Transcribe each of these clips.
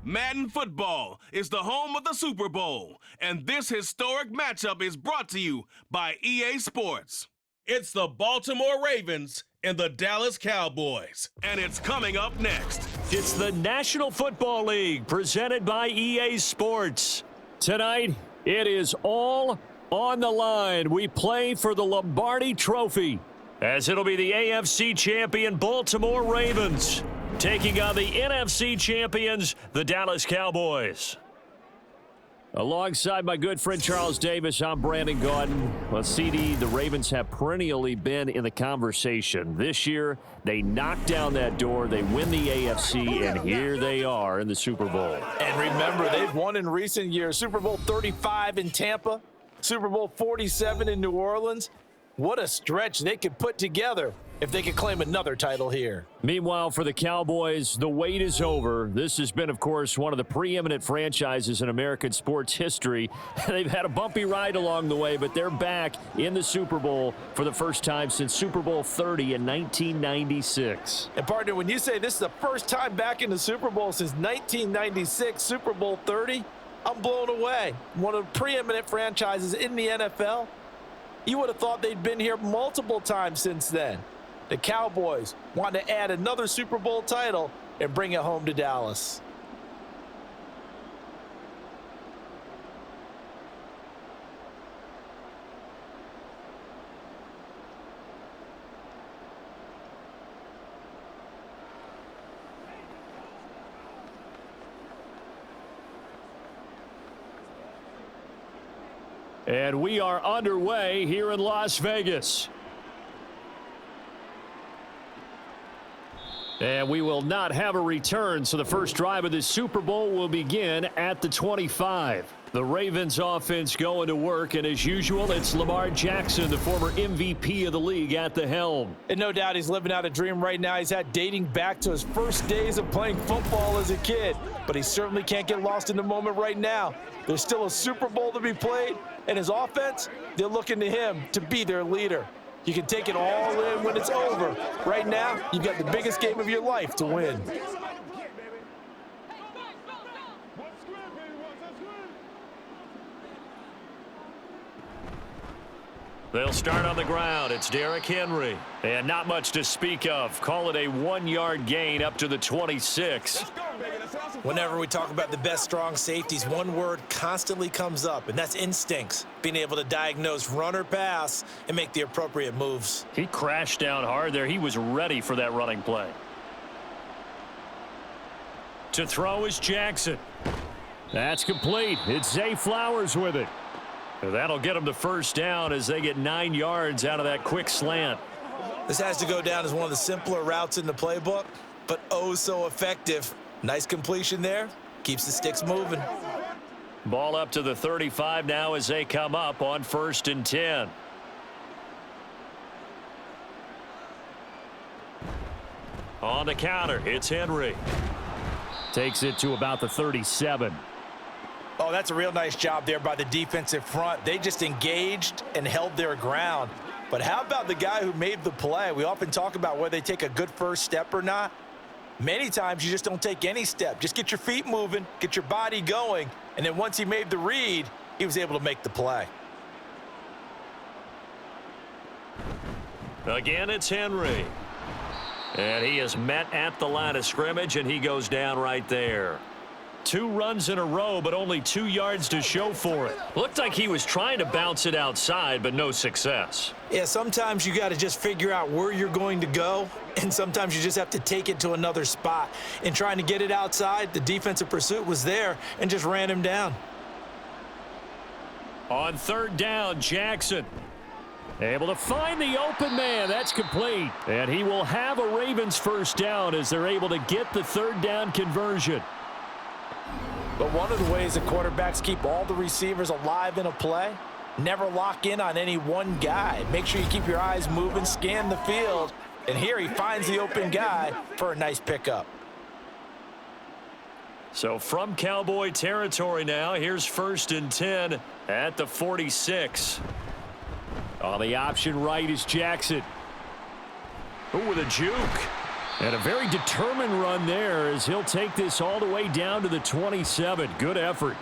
Madden Football is the home of the Super Bowl, and this historic matchup is brought to you by EA Sports. It's the Baltimore Ravens and the Dallas Cowboys, and it's coming up next. It's the National Football League presented by EA Sports. Tonight, it is all on the line. We play for the Lombardi Trophy, as it'll be the AFC champion Baltimore Ravens taking on the NFC champions, the Dallas Cowboys. Alongside my good friend Charles Davis, I'm Brandon Gaudin. Well, CD, the Ravens have perennially been in the conversation. This year, they knock down that door, they win the AFC, and here they are in the Super Bowl. And remember, they've won in recent years. Super Bowl 35 in Tampa, Super Bowl 47 in New Orleans. What a stretch they could put together if they could claim another title here. Meanwhile, for the Cowboys, the wait is over. This has been, of course, one of the preeminent franchises in American sports history. They've had a bumpy ride along the way, but they're back in the Super Bowl for the first time since Super Bowl 30 in 1996. And, partner, when you say this is the first time back in the Super Bowl since 1996, Super Bowl 30, I'm blown away. One of the preeminent franchises in the NFL. You would have thought they'd been here multiple times since then. The Cowboys want to add another Super Bowl title and bring it home to Dallas. And we are underway here in Las Vegas. And we will not have a return, so the first drive of this Super Bowl will begin at the 25. The Ravens offense going to work, and as usual, it's Lamar Jackson, the former MVP of the league, at the helm. And no doubt he's living out a dream right now. He's had dating back to his first days of playing football as a kid. But he certainly can't get lost in the moment right now. There's still a Super Bowl to be played, and his offense, they're looking to him to be their leader. You can take it all in when it's over. Right now, you've got the biggest game of your life to win. They'll start on the ground. It's Derrick Henry. And not much to speak of. Call it a 1-yard gain up to the 26. Whenever we talk about the best strong safeties, one word constantly comes up, and that's instincts. Being able to diagnose run or pass and make the appropriate moves. He crashed down hard there. He was ready for that running play. To throw is Jackson. That's complete. It's Zay Flowers with it. That'll get them the first down as they get 9 yards out of that quick slant. This has to go down as one of the simpler routes in the playbook, but oh so effective. Nice completion there. Keeps the sticks moving. Ball up to the 35 now as they come up on 1st and 10. On the counter, it's Henry. Takes it to about the 37. Oh, that's a real nice job there by the defensive front. They just engaged and held their ground. But how about the guy who made the play? We often talk about whether they take a good first step or not. Many times you just don't take any step. Just get your feet moving, get your body going, and then once he made the read, he was able to make the play. Again, it's Henry. And he is met at the line of scrimmage, and he goes down right there. 2 runs in a row, but only 2 yards to show for it. Looked like he was trying to bounce it outside, but no success. Yeah, sometimes you got to just figure out where you're going to go, and sometimes you just have to take it to another spot. In trying to get it outside, the defensive pursuit was there and just ran him down. On 3rd down, Jackson. Able to find the open man. That's complete. And he will have a Ravens first down as they're able to get the 3rd down conversion. But one of the ways that quarterbacks keep all the receivers alive in a play, never lock in on any one guy. Make sure you keep your eyes moving, scan the field, and here he finds the open guy for a nice pickup. So from Cowboy territory now, here's 1st and 10 at the 46. On the option right is Jackson. Ooh, with a juke. And a very determined run there as he'll take this all the way down to the 27. Good effort.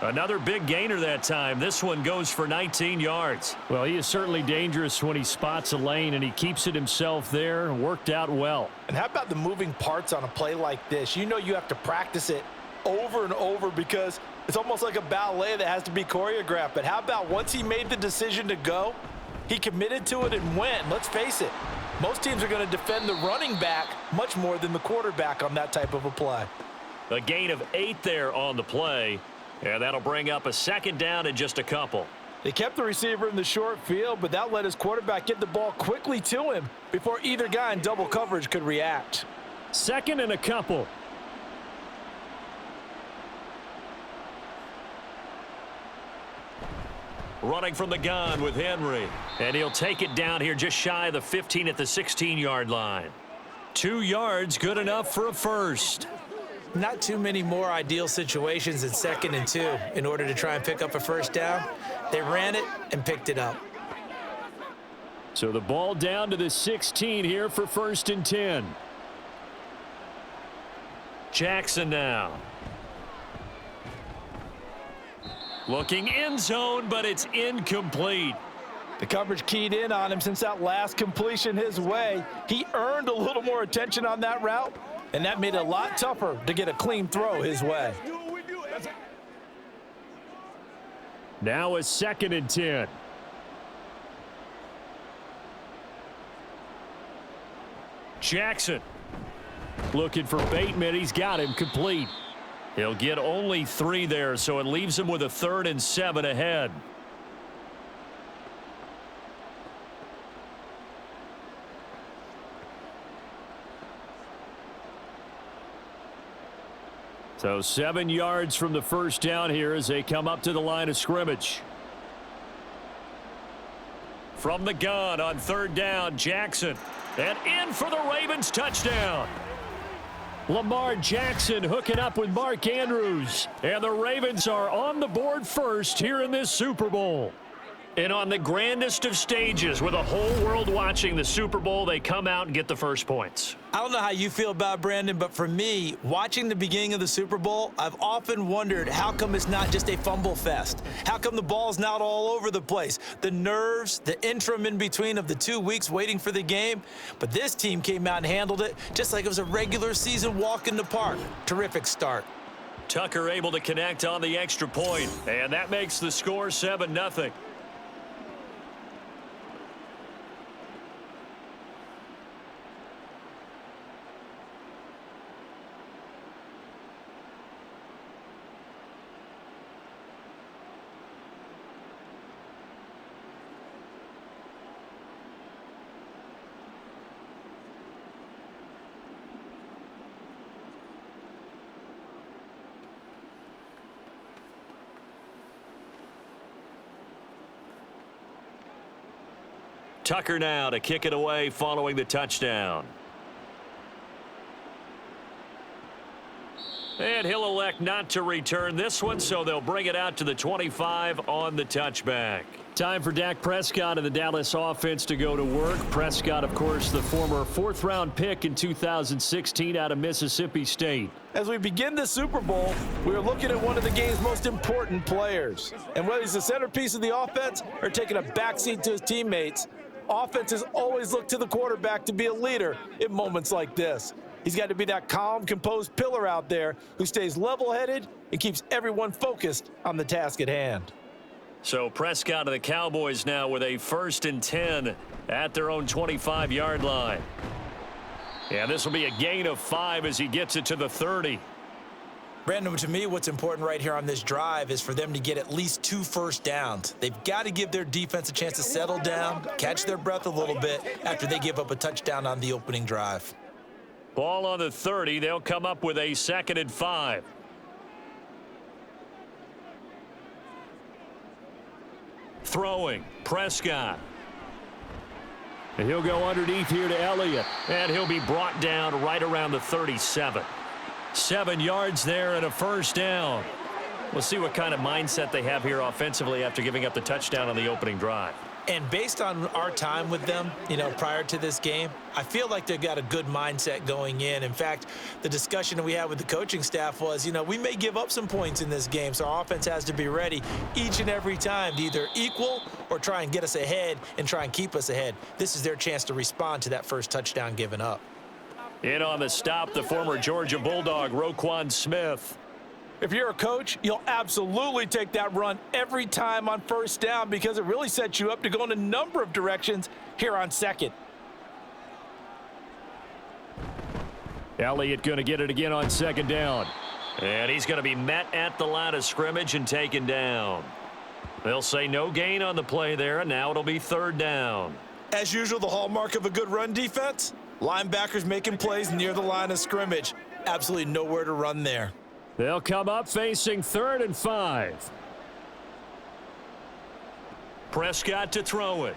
Another big gainer that time. This one goes for 19 yards. Well, he is certainly dangerous when he spots a lane, and he keeps it himself there and worked out well. And how about the moving parts on a play like this? You know you have to practice it over and over because it's almost like a ballet that has to be choreographed. But how about once he made the decision to go, he committed to it and went. Let's face it, most teams are going to defend the running back much more than the quarterback on that type of a play. A gain of 8 there on the play, and that'll bring up a second down and just a couple. They kept the receiver in the short field, but that let his quarterback get the ball quickly to him before either guy in double coverage could react. Second and a couple. Running from the gun with Henry. And he'll take it down here just shy of the 15 at the 16-yard line. 2 yards, good enough for a first. Not too many more ideal situations in 2nd and 2 in order to try and pick up a first down. They ran it and picked it up. So the ball down to the 16 here for 1st and 10. Jackson now. Looking end zone, but it's incomplete. The coverage keyed in on him since that last completion his way. He earned a little more attention on that route, and that made it a lot tougher to get a clean throw his way. Now a 2nd and 10. Jackson looking for Bateman. He's got him complete. He'll get only 3 there, so it leaves him with a 3rd and 7 ahead. So 7 yards from the first down here as they come up to the line of scrimmage. From the gun on 3rd down, Jackson. And in for the Ravens touchdown. Lamar Jackson hooking up with Mark Andrews. And the Ravens are on the board first here in this Super Bowl. And on the grandest of stages with the whole world watching the Super Bowl, they come out and get the first points. I don't know how you feel about it, Brandon, but for me, watching the beginning of the Super Bowl, I've often wondered how come it's not just a fumble fest? How come the ball's not all over the place? The nerves, the interim in between of the 2 weeks waiting for the game. But this team came out and handled it just like it was a regular season walk in the park. Terrific start. Tucker able to connect on the extra point, and that makes the score 7-0. Tucker now to kick it away following the touchdown. And he'll elect not to return this one, so they'll bring it out to the 25 on the touchback. Time for Dak Prescott and the Dallas offense to go to work. Prescott, of course, the former 4th-round pick in 2016 out of Mississippi State. As we begin the Super Bowl, we are looking at one of the game's most important players. And whether he's the centerpiece of the offense or taking a backseat to his teammates, offenses always look to the quarterback to be a leader in moments like this. He's got to be that calm, composed pillar out there who stays level-headed and keeps everyone focused on the task at hand. So Prescott and the Cowboys now with a 1st and 10 at their own 25-yard line. Yeah, this will be a gain of 5 as he gets it to the 30. Brandon, to me, what's important right here on this drive is for them to get at least 2 first downs. They've got to give their defense a chance to settle down, catch their breath a little bit after they give up a touchdown on the opening drive. Ball on the 30. They'll come up with a 2nd and 5. Throwing, Prescott. And he'll go underneath here to Elliott. And he'll be brought down right around the 37. 7 yards there and a first down. We'll see what kind of mindset they have here offensively after giving up the touchdown on the opening drive. And based on our time with them, prior to this game, I feel like they've got a good mindset going in. In fact, the discussion that we had with the coaching staff was, we may give up some points in this game, so our offense has to be ready each and every time to either equal or try and get us ahead and try and keep us ahead. This is their chance to respond to that first touchdown given up. In on the stop, the former Georgia Bulldog, Roquan Smith. If you're a coach, you'll absolutely take that run every time on first down because it really sets you up to go in a number of directions here on second. Elliott going to get it again on second down. And he's going to be met at the line of scrimmage and taken down. They'll say no gain on the play there, and now it'll be third down. As usual, the hallmark of a good run defense, linebackers making plays near the line of scrimmage. Absolutely nowhere to run there. They'll come up facing 3rd and 5. Prescott to throw it.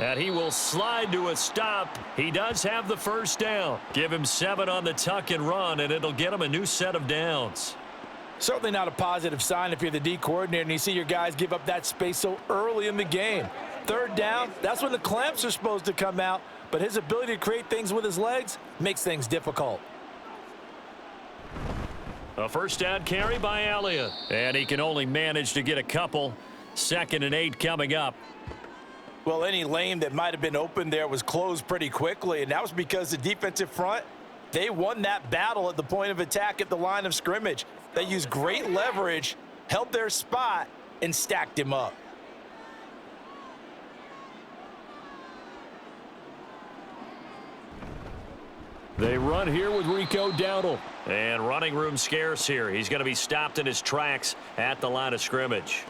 And he will slide to a stop. He does have the first down. Give him 7 on the tuck and run, and it'll get him a new set of downs. Certainly not a positive sign if you're the D coordinator and you see your guys give up that space so early in the game. Third down, that's when the clamps are supposed to come out, but his ability to create things with his legs makes things difficult. A first down carry by Elliott. And he can only manage to get a couple. 2nd and 8 coming up. Well, any lane that might have been open there was closed pretty quickly, and that was because the defensive front, they won that battle at the point of attack at the line of scrimmage. They used great leverage, held their spot, and stacked him up. They run here with Rico Dowdle. And running room scarce here. He's going to be stopped in his tracks at the line of scrimmage.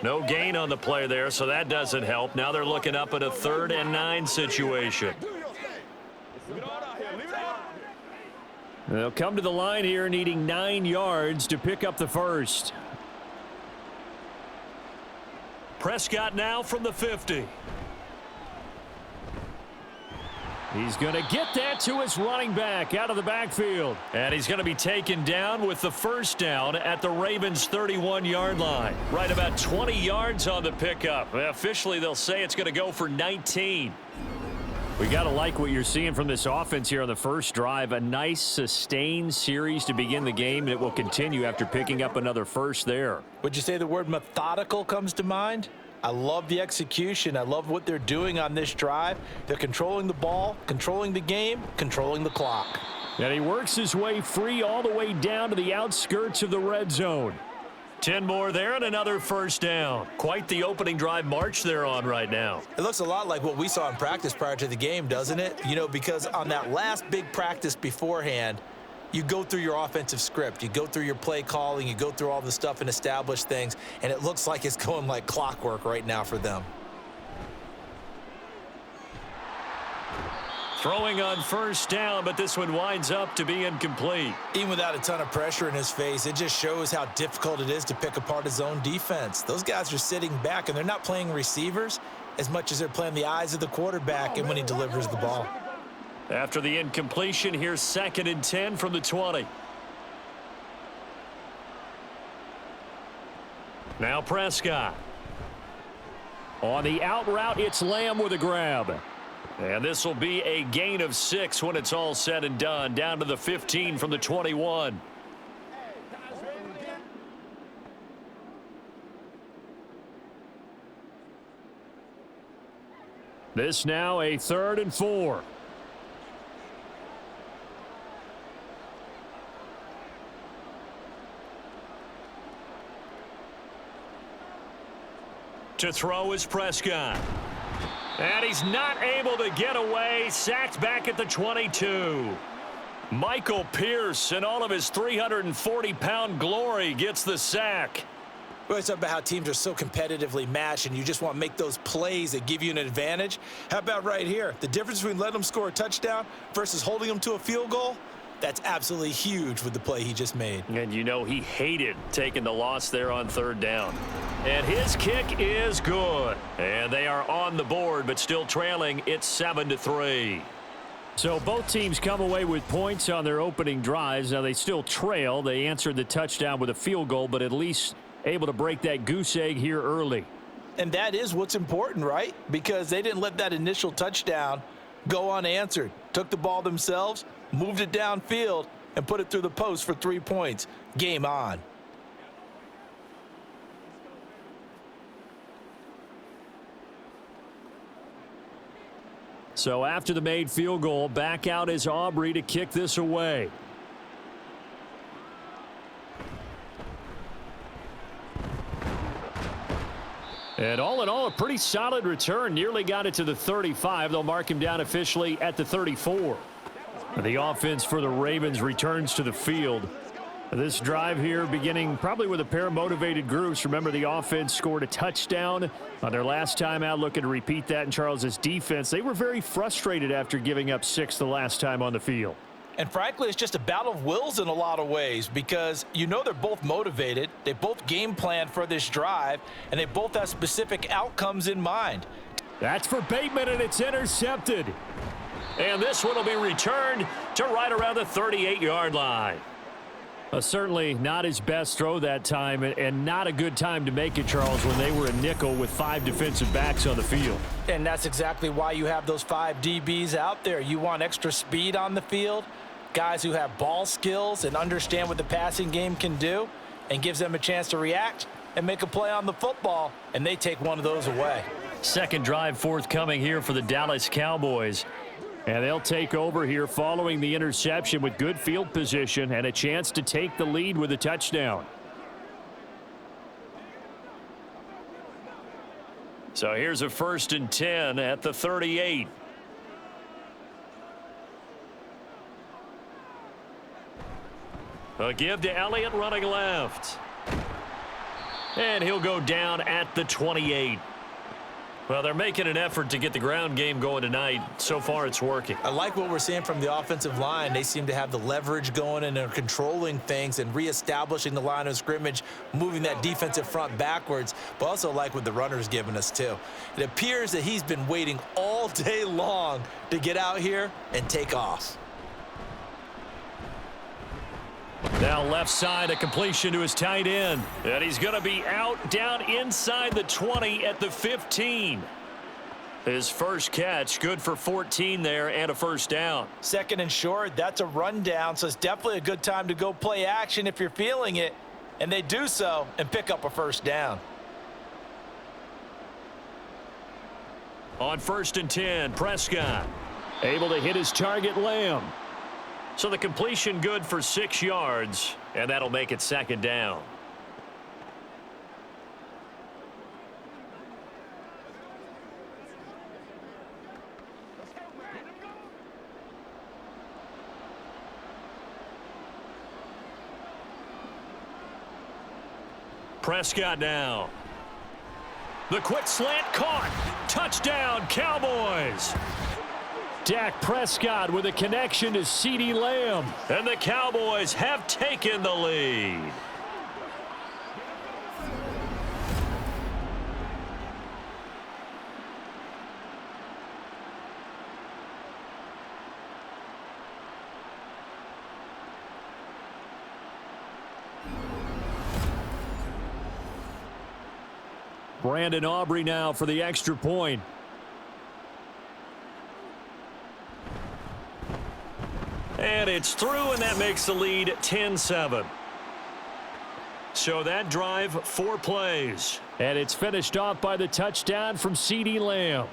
No gain on the play there, so that doesn't help. Now they're looking up at a 3rd and 9 situation. They'll come to the line here needing 9 yards to pick up the first. Prescott now from the 50. He's going to get that to his running back out of the backfield. And he's going to be taken down with the first down at the Ravens' 31-yard line. Right about 20 yards on the pickup. Officially, they'll say it's going to go for 19. We got to like what you're seeing from this offense here on the first drive. A nice, sustained series to begin the game, and it will continue after picking up another first there. Would you say the word methodical comes to mind? I love the execution. I love what they're doing on this drive. They're controlling the ball, controlling the game, controlling the clock. And he works his way free all the way down to the outskirts of the red zone. 10 more there and another first down. Quite the opening drive march they're on right now. It looks a lot like what we saw in practice prior to the game, doesn't it? Because on that last big practice beforehand, you go through your offensive script. You go through your play calling. You go through all the stuff and establish things. And it looks like it's going like clockwork right now for them. Throwing on first down, but this one winds up to be incomplete. Even without a ton of pressure in his face, it just shows how difficult it is to pick apart his own defense. Those guys are sitting back, and they're not playing receivers as much as they're playing the eyes of the quarterback and when he delivers the ball. After the incompletion, here's 2nd and 10 from the 20. Now Prescott. On the out route, it's Lamb with a grab. And this will be a gain of 6 when it's all said and done. Down to the 15 from the 21. This now a 3rd and 4. To throw is Prescott. And he's not able to get away. Sacked back at the 22. Michael Pierce, in all of his 340-pound glory, gets the sack. We always talk about how teams are so competitively matched and you just want to make those plays that give you an advantage. How about right here? The difference between letting them score a touchdown versus holding them to a field goal? That's absolutely huge with the play he just made. And he hated taking the loss there on 3rd down. And his kick is good. And they are on the board, but still trailing. It's 7-3. So both teams come away with points on their opening drives. Now they still trail. They answered the touchdown with a field goal, but at least able to break that goose egg here early. And that is what's important, right? Because they didn't let that initial touchdown go unanswered. Took the ball themselves, moved it downfield, and put it through the post for 3 points. Game on. So after the made field goal, back out is Aubrey to kick this away. And all in all, a pretty solid return. Nearly got it to the 35. They'll mark him down officially at the 34. The offense for the Ravens returns to the field. This drive here beginning probably with a pair of motivated groups. Remember, the offense scored a touchdown on their last time out, looking to repeat that in Charles's defense. They were very frustrated after giving up 6 the last time on the field. And frankly, it's just a battle of wills in a lot of ways because you know they're both motivated. They both game planned for this drive, and they both have specific outcomes in mind. That's for Bateman, and it's intercepted. And this one will be returned to right around the 38-yard line. Certainly not his best throw that time, and not a good time to make it, Charles, when they were a nickel with 5 defensive backs on the field. And that's exactly why you have those 5 DBs out there. You want extra speed on the field, guys who have ball skills and understand what the passing game can do, and gives them a chance to react and make a play on the football, and they take one of those away. Second drive forthcoming here for the Dallas Cowboys. And they'll take over here following the interception with good field position and a chance to take the lead with a touchdown. So here's a 1st and 10 at the 38. A give to Elliott running left. And he'll go down at the 28. Well, they're making an effort to get the ground game going tonight. So far, it's working. I like what we're seeing from the offensive line. They seem to have the leverage going, and they're controlling things and reestablishing the line of scrimmage, moving that defensive front backwards, but also like what the runner's giving us, too. It appears that he's been waiting all day long to get out here and take off. Now left side, a completion to his tight end. And he's going to be out down inside the 20 at the 15. His first catch, good for 14 there and a first down. 2nd and short, that's a rundown, so it's definitely a good time to go play action if you're feeling it. And they do so and pick up a first down. On 1st and 10, Prescott able to hit his target, Lamb. So the completion good for 6 yards, and that'll make it 2nd down. Prescott now. The quick slant caught. Touchdown, Cowboys. Dak Prescott with a connection to CeeDee Lamb. And the Cowboys have taken the lead. Brandon Aubrey now for the extra point. And it's through, and that makes the lead 10-7. So that drive, 4 plays. And it's finished off by the touchdown from CeeDee Lamb.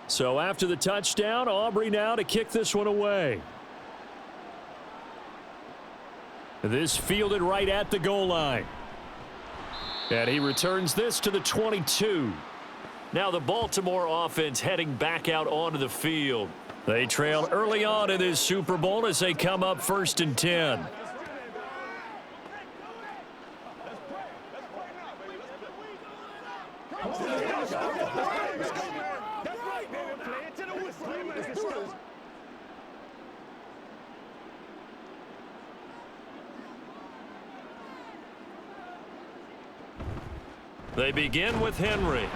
So after the touchdown, Aubrey now to kick this one away. This fielded right at the goal line. And he returns this to the 22. Now the Baltimore offense heading back out onto the field. They trail early on in this Super Bowl as they come up 1st and 10. They begin with Henry.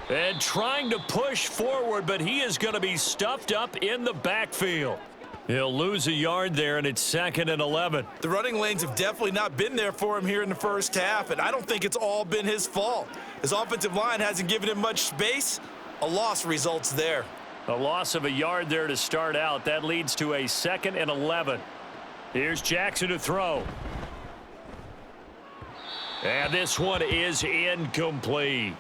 And trying to push forward, but he is going to be stuffed up in the backfield. He'll lose a yard there, and it's 2nd and 11. The running lanes have definitely not been there for him here in the first half, and I don't think it's all been his fault. His offensive line hasn't given him much space. A loss results there. A loss of a yard there to start out. That leads to a 2nd and 11. Here's Jackson to throw. And this one is incomplete.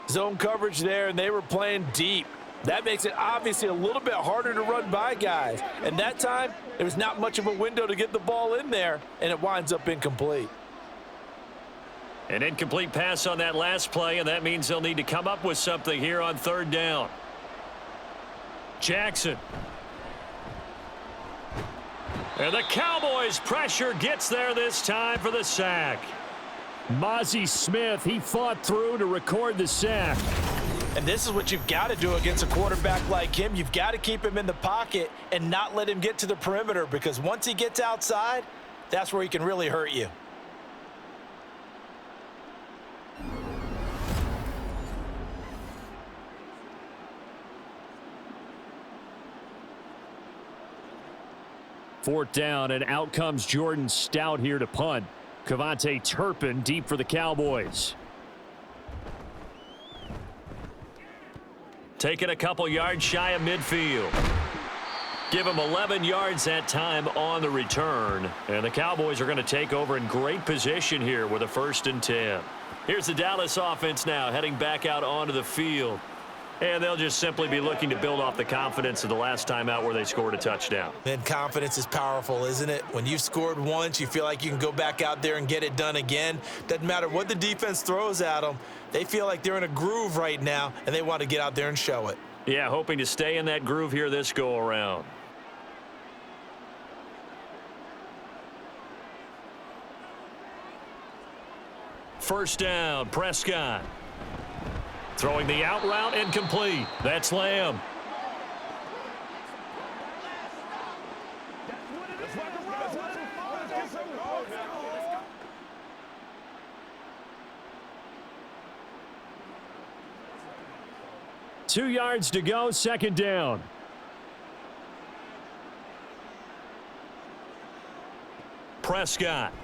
Zone coverage there, and they were playing deep. That makes it obviously a little bit harder to run by guys. And that time, there was not much of a window to get the ball in there, and it winds up incomplete. An incomplete pass on that last play, and that means they'll need to come up with something here on 3rd down. Jackson. And the Cowboys' pressure gets there this time for the sack. Mozzie Smith, he fought through to record the sack. And this is what you've got to do against a quarterback like him. You've got to keep him in the pocket and not let him get to the perimeter, because once he gets outside, that's where he can really hurt you. Fourth down, and out comes Jordan Stout here to punt. Kevontae Turpin deep for the Cowboys. Taking a couple yards shy of midfield. Give him 11 yards that time on the return. And the Cowboys are going to take over in great position here with a 1st and 10. Here's the Dallas offense now heading back out onto the field. And they'll just simply be looking to build off the confidence of the last time out where they scored a touchdown. And confidence is powerful, isn't it? When you've scored once, you feel like you can go back out there and get it done again. Doesn't matter what the defense throws at them. They feel like they're in a groove right now, and they want to get out there and show it. Yeah, hoping to stay in that groove here this go-around. First down, Prescott. Throwing the out route, incomplete. That's Lamb. Two yards to go, 2nd down. Prescott.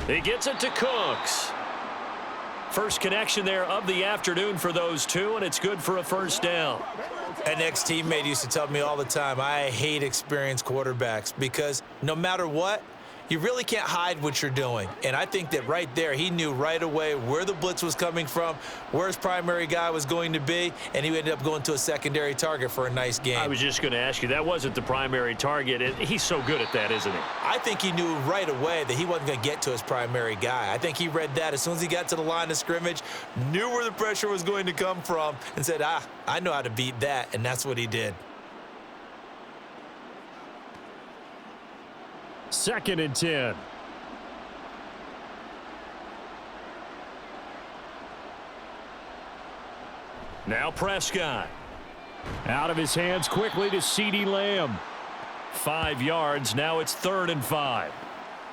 He gets it to Cooks. First connection there of the afternoon for those two, and it's good for a 1st down. An ex-teammate used to tell me all the time, I hate experienced quarterbacks, because no matter what, you really can't hide what you're doing. And I think that right there, he knew right away where the blitz was coming from, where his primary guy was going to be, and he ended up going to a secondary target for a nice game. I was just going to ask you, that wasn't the primary target. He's so good at that, isn't he? I think he knew right away that he wasn't going to get to his primary guy. I think he read that as soon as he got to the line of scrimmage, knew where the pressure was going to come from, and said, I know how to beat that, and that's what he did. 2nd and 10. Now Prescott. Out of his hands quickly to CeeDee Lamb. 5 yards. Now it's 3rd and 5.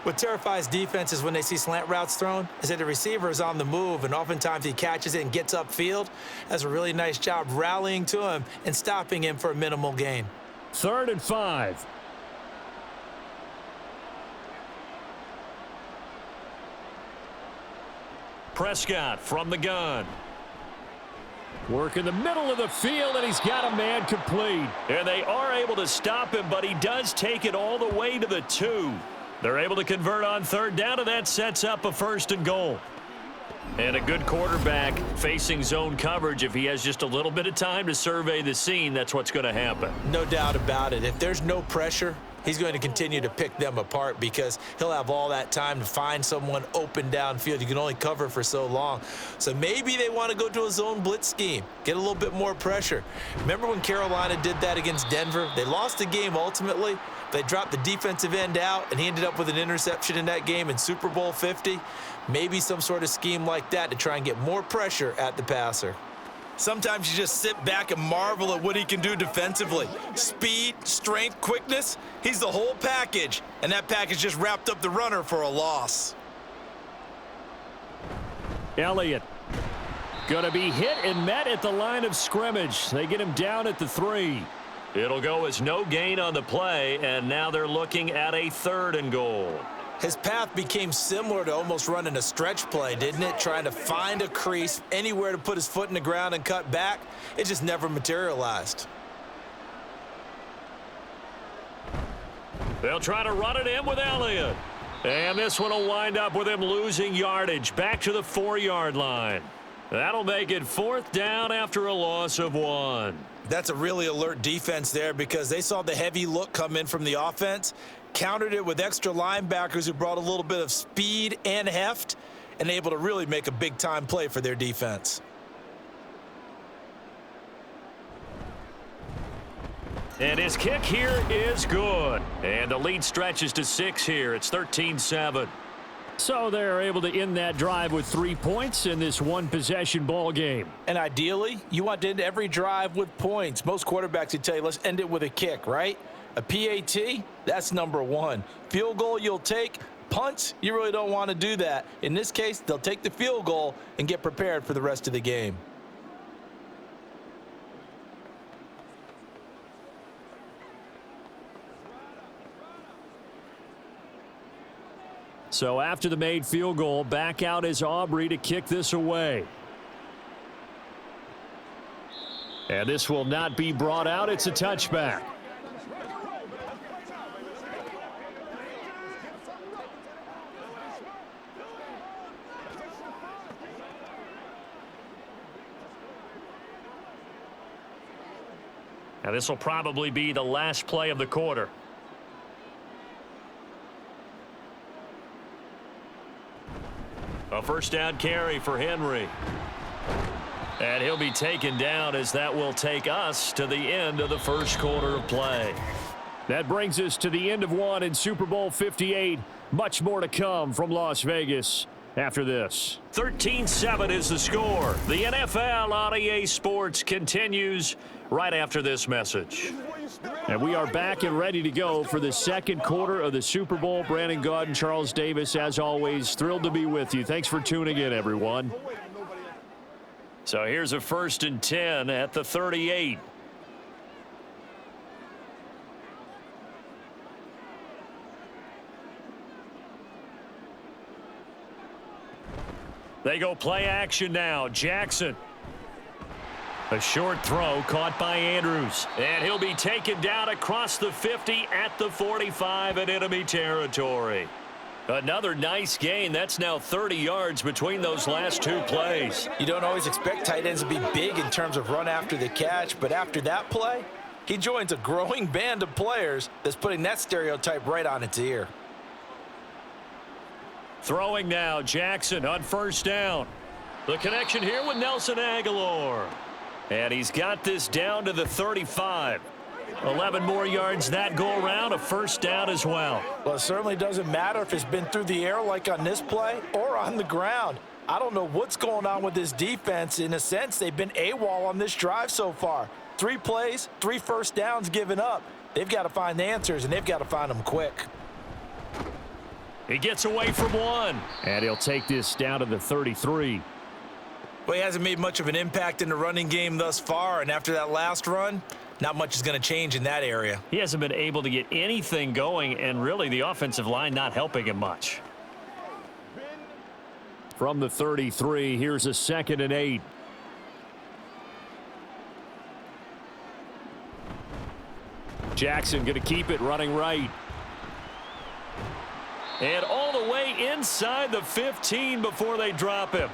What terrifies defenses when they see slant routes thrown is that the receiver is on the move, and oftentimes he catches it and gets upfield. Does a really nice job rallying to him and stopping him for a minimal gain. 3rd and 5. Prescott from the gun. Work in the middle of the field, and he's got a man complete. And they are able to stop him, but he does take it all the way to the 2. They're able to convert on 3rd down, and that sets up a 1st and goal. And a good quarterback facing zone coverage. If he has just a little bit of time to survey the scene, that's what's going to happen. No doubt about it. If there's no pressure, he's going to continue to pick them apart, because he'll have all that time to find someone open downfield. You can only cover for so long. So maybe they want to go to a zone blitz scheme, get a little bit more pressure. Remember when Carolina did that against Denver? They lost the game ultimately. They dropped the defensive end out, and he ended up with an interception in that game in Super Bowl 50. Maybe some sort of scheme like that to try and get more pressure at the passer. Sometimes you just sit back and marvel at what he can do defensively. Speed, strength, quickness, he's the whole package. And that package just wrapped up the runner for a loss. Elliott. Going to be hit and met at the line of scrimmage. They get him down at the 3. It'll go as no gain on the play, and now they're looking at a 3rd and goal. His path became similar to almost running a stretch play, didn't it? Trying to find a crease, anywhere to put his foot in the ground and cut back. It just never materialized. They'll try to run it in with Elliott. And this one will wind up with him losing yardage back to the 4-yard line. That'll make it 4th down after a loss of 1. That's a really alert defense there because they saw the heavy look come in from the offense, countered it with extra linebackers who brought a little bit of speed and heft, and able to really make a big-time play for their defense. And his kick here is good. And the lead stretches to 6 here. It's 13-7. So they're able to end that drive with 3 points in this one-possession ball game. And ideally, you want to end every drive with points. Most quarterbacks would tell you, let's end it with a kick, right? A PAT, that's number 1. Field goal you'll take. Punts, you really don't want to do that. In this case, they'll take the field goal and get prepared for the rest of the game. So after the made field goal, back out is Aubrey to kick this away. And this will not be brought out. It's a touchback. Now this will probably be the last play of the quarter. A first down carry for Henry. And he'll be taken down as that will take us to the end of the first quarter of play. That brings us to the end of one in Super Bowl 58. Much more to come from Las Vegas after this. 13-7 is the score. The NFL on EA Sports continues right after this message. And we are back and ready to go for the second quarter of the Super Bowl. Brandon Gaudin and Charles Davis, as always, thrilled to be with you. Thanks for tuning in, everyone. So here's a 1st and 10 at the 38. They go play action now. Jackson. A short throw caught by Andrews. And he'll be taken down across the 50 at the 45 in enemy territory. Another nice gain. That's now 30 yards between those last 2 plays. You don't always expect tight ends to be big in terms of run after the catch, but after that play, he joins a growing band of players that's putting that stereotype right on its ear. Throwing now, Jackson on first down. The connection here with Nelson Agholor. And he's got this down to the 35. 11 more yards that go around, a first down as well. Well, it certainly doesn't matter if it's been through the air like on this play or on the ground. I don't know what's going on with this defense. In a sense, they've been AWOL on this drive so far. 3 plays, 3 first downs given up. They've got to find the answers, and they've got to find them quick. He gets away from one. And he'll take this down to the 33. Well, he hasn't made much of an impact in the running game thus far, and after that last run, not much is going to change in that area. He hasn't been able to get anything going, and really the offensive line not helping him much. From the 33, here's a 2nd and 8. Jackson going to keep it running right. And all the way inside the 15 before they drop him.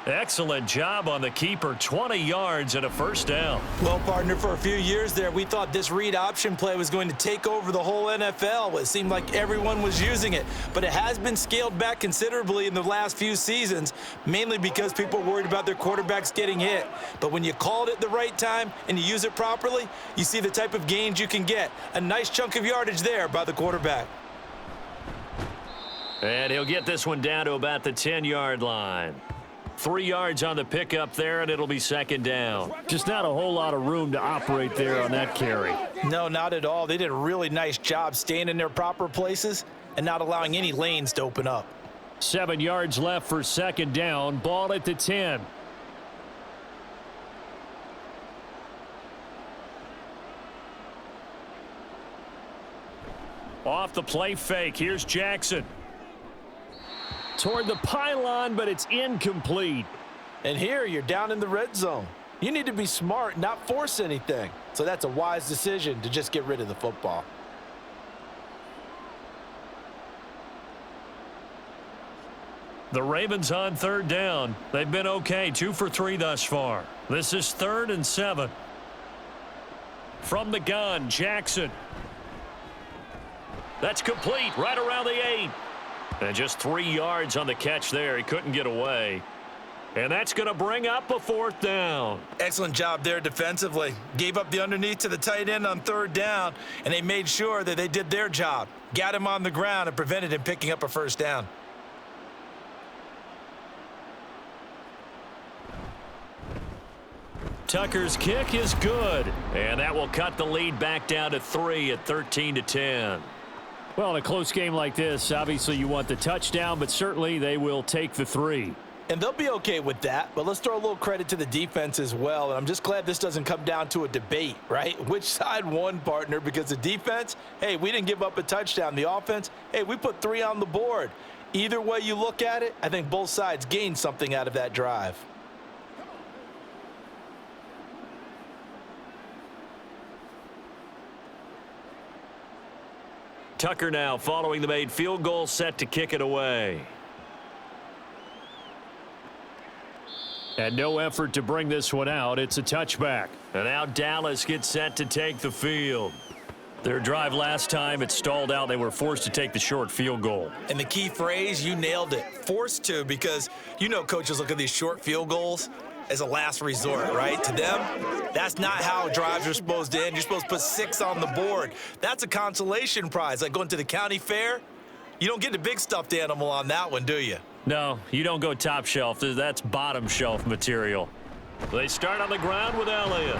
Excellent job on the keeper. 20 yards and a first down. Well, partner, for a few years there, we thought this read option play was going to take over the whole NFL. It seemed like everyone was using it. But it has been scaled back considerably in the last few seasons, mainly because people are worried about their quarterbacks getting hit. But when you call it at the right time and you use it properly, you see the type of gains you can get. A nice chunk of yardage there by the quarterback. And he'll get this one down to about the 10-yard line. 3 yards on the pickup there, and it'll be 2nd down. Just not a whole lot of room to operate there on that carry. No, not at all. They did a really nice job staying in their proper places and not allowing any lanes to open up. 7 yards left for second down. Ball at the 10. Off the play fake. Here's Jackson. Toward the pylon, but it's incomplete. And here you're down in the red zone. You need to be smart, not force anything. So that's a wise decision to just get rid of the football. The Ravens on third down. They've been okay, 2 for 3 thus far. This is 3rd and 7. From the gun, Jackson. That's complete, right around the 8. And just 3 yards on the catch there. He couldn't get away. And that's going to bring up a 4th down. Excellent job there defensively. Gave up the underneath to the tight end on 3rd down, and they made sure that they did their job. Got him on the ground and prevented him picking up a 1st down. Tucker's kick is good, and that will cut the lead back down to 3 at 13-10. Well, in a close game like this, obviously you want the touchdown, but certainly they will take the 3. And they'll be okay with that, but let's throw a little credit to the defense as well. And I'm just glad this doesn't come down to a debate, right? Which side won, partner? Because the defense, hey, we didn't give up a touchdown. The offense, hey, we put 3 on the board. Either way you look at it, I think both sides gained something out of that drive. Tucker now following the made field goal, set to kick it away. And no effort to bring this one out. It's a touchback. And now Dallas gets set to take the field. Their drive last time, it stalled out. They were forced to take the short field goal. And the key phrase, you nailed it. Forced to, because you know coaches look at these short field goals as a last resort, right? To them, that's not how drives are supposed to end. You're supposed to put 6 on the board. That's a consolation prize. Like going to the county fair, you don't get the big stuffed animal on that one, do you? No, you don't go top shelf. That's bottom shelf material. They start on the ground with Elliott.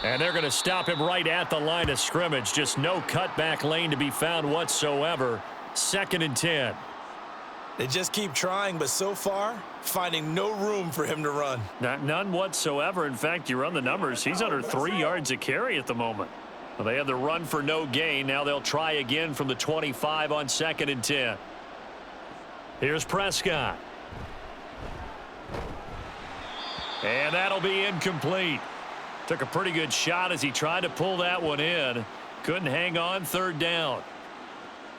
And they're going to stop him right at the line of scrimmage. Just no cutback lane to be found whatsoever. 2nd and 10. They just keep trying, but so far, finding no room for him to run. None whatsoever. In fact, you run the numbers. He's under 3 yards a carry at the moment. Well, they had the run for no gain. Now they'll try again from the 25 on 2nd and 10. Here's Prescott. And that'll be incomplete. Took a pretty good shot as he tried to pull that one in. Couldn't hang on 3rd down.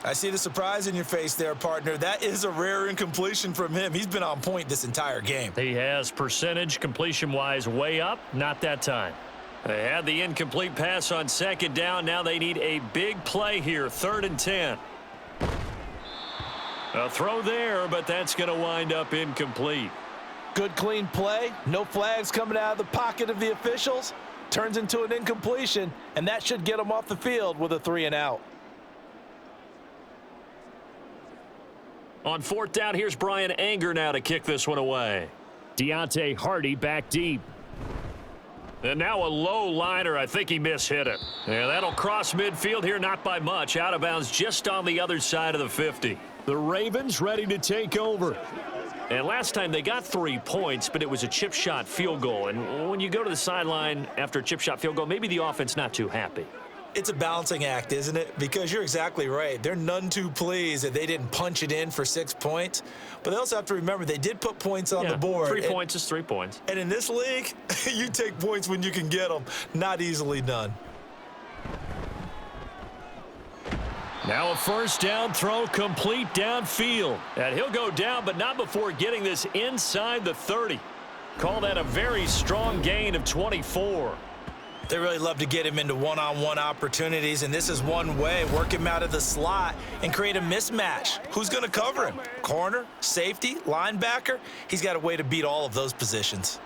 I see the surprise in your face there, partner. That is a rare incompletion from him. He's been on point this entire game. He has percentage completion-wise way up. Not that time. They had the incomplete pass on 2nd down. Now they need a big play here. 3rd and 10. A throw there, but that's going to wind up incomplete. Good, clean play. No flags coming out of the pocket of the officials. Turns into an incompletion, and that should get them off the field with a 3 and out. On 4th down, here's Brian Anger now to kick this one away. Deontay Hardy back deep. And now a low liner. I think he mishit it. And that'll cross midfield here, not by much. Out of bounds just on the other side of the 50. The Ravens ready to take over. And last time they got 3 points, but it was a chip shot field goal. And when you go to the sideline after a chip shot field goal, maybe the offense not too happy. It's a balancing act, isn't it? Because you're exactly right. They're none too pleased that they didn't punch it in for 6 points. But they also have to remember they did put points on the board. 3 points is 3 points. And in this league, you take points when you can get them. Not easily done. Now a 1st down throw complete downfield. And he'll go down, but not before getting this inside the 30. Call that a very strong gain of 24. They really love to get him into one-on-one opportunities, and this is one way. Work him out of the slot and create a mismatch. Who's going to cover him? Corner, safety, linebacker? He's got a way to beat all of those positions.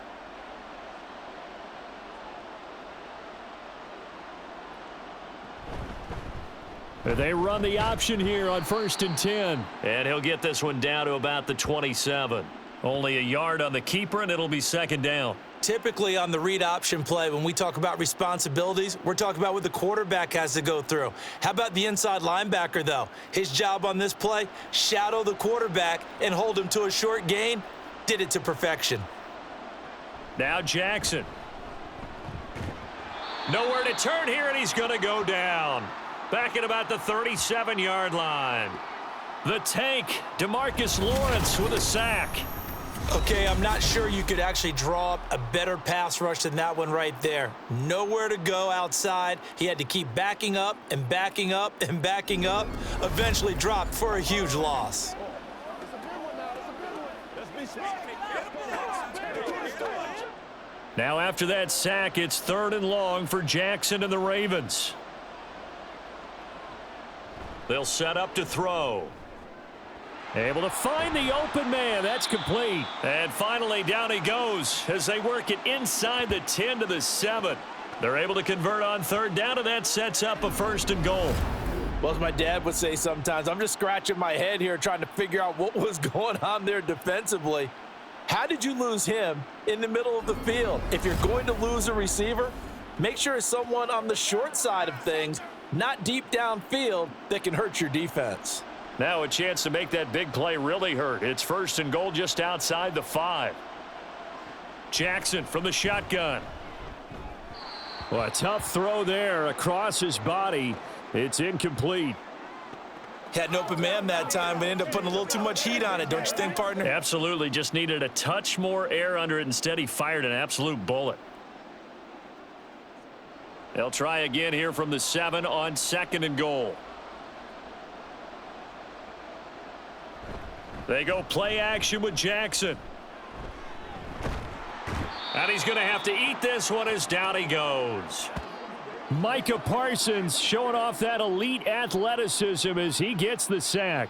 They run the option here on 1st and 10. And he'll get this one down to about the 27. Only a yard on the keeper, and it'll be 2nd down. Typically on the read option play, when we talk about responsibilities, we're talking about what the quarterback has to go through. How about the inside linebacker, though? His job on this play, shadow the quarterback and hold him to a short gain. Did it to perfection. Now Jackson. Nowhere to turn here, and he's going to go down. Back at about the 37-yard line. The tank, DeMarcus Lawrence with a sack. Okay, I'm not sure you could actually draw up a better pass rush than that one right there. Nowhere to go outside. He had to keep backing up and backing up and backing up. Eventually dropped for a huge loss. Now after that sack, it's 3rd and long for Jackson and the Ravens. They'll set up to throw. Able to find the open man. That's complete. And finally, down he goes as they work it inside the 10 to the 7. They're able to convert on 3rd down, and that sets up a 1st and goal. Well, as my dad would say sometimes, I'm just scratching my head here trying to figure out what was going on there defensively. How did you lose him in the middle of the field? If you're going to lose a receiver, make sure it's someone on the short side of things, not deep downfield, that can hurt your defense. Now a chance to make that big play really hurt. It's 1st and goal just outside the 5. Jackson from the shotgun. Well, a tough throw there across his body. It's incomplete. Had an open man that time, but ended up putting a little too much heat on it, don't you think, partner? Absolutely. Just needed a touch more air under it. Instead, he fired an absolute bullet. They'll try again here from the 7 on 2nd and goal. They go play action with Jackson. And he's going to have to eat this one as down he goes. Micah Parsons showing off that elite athleticism as he gets the sack.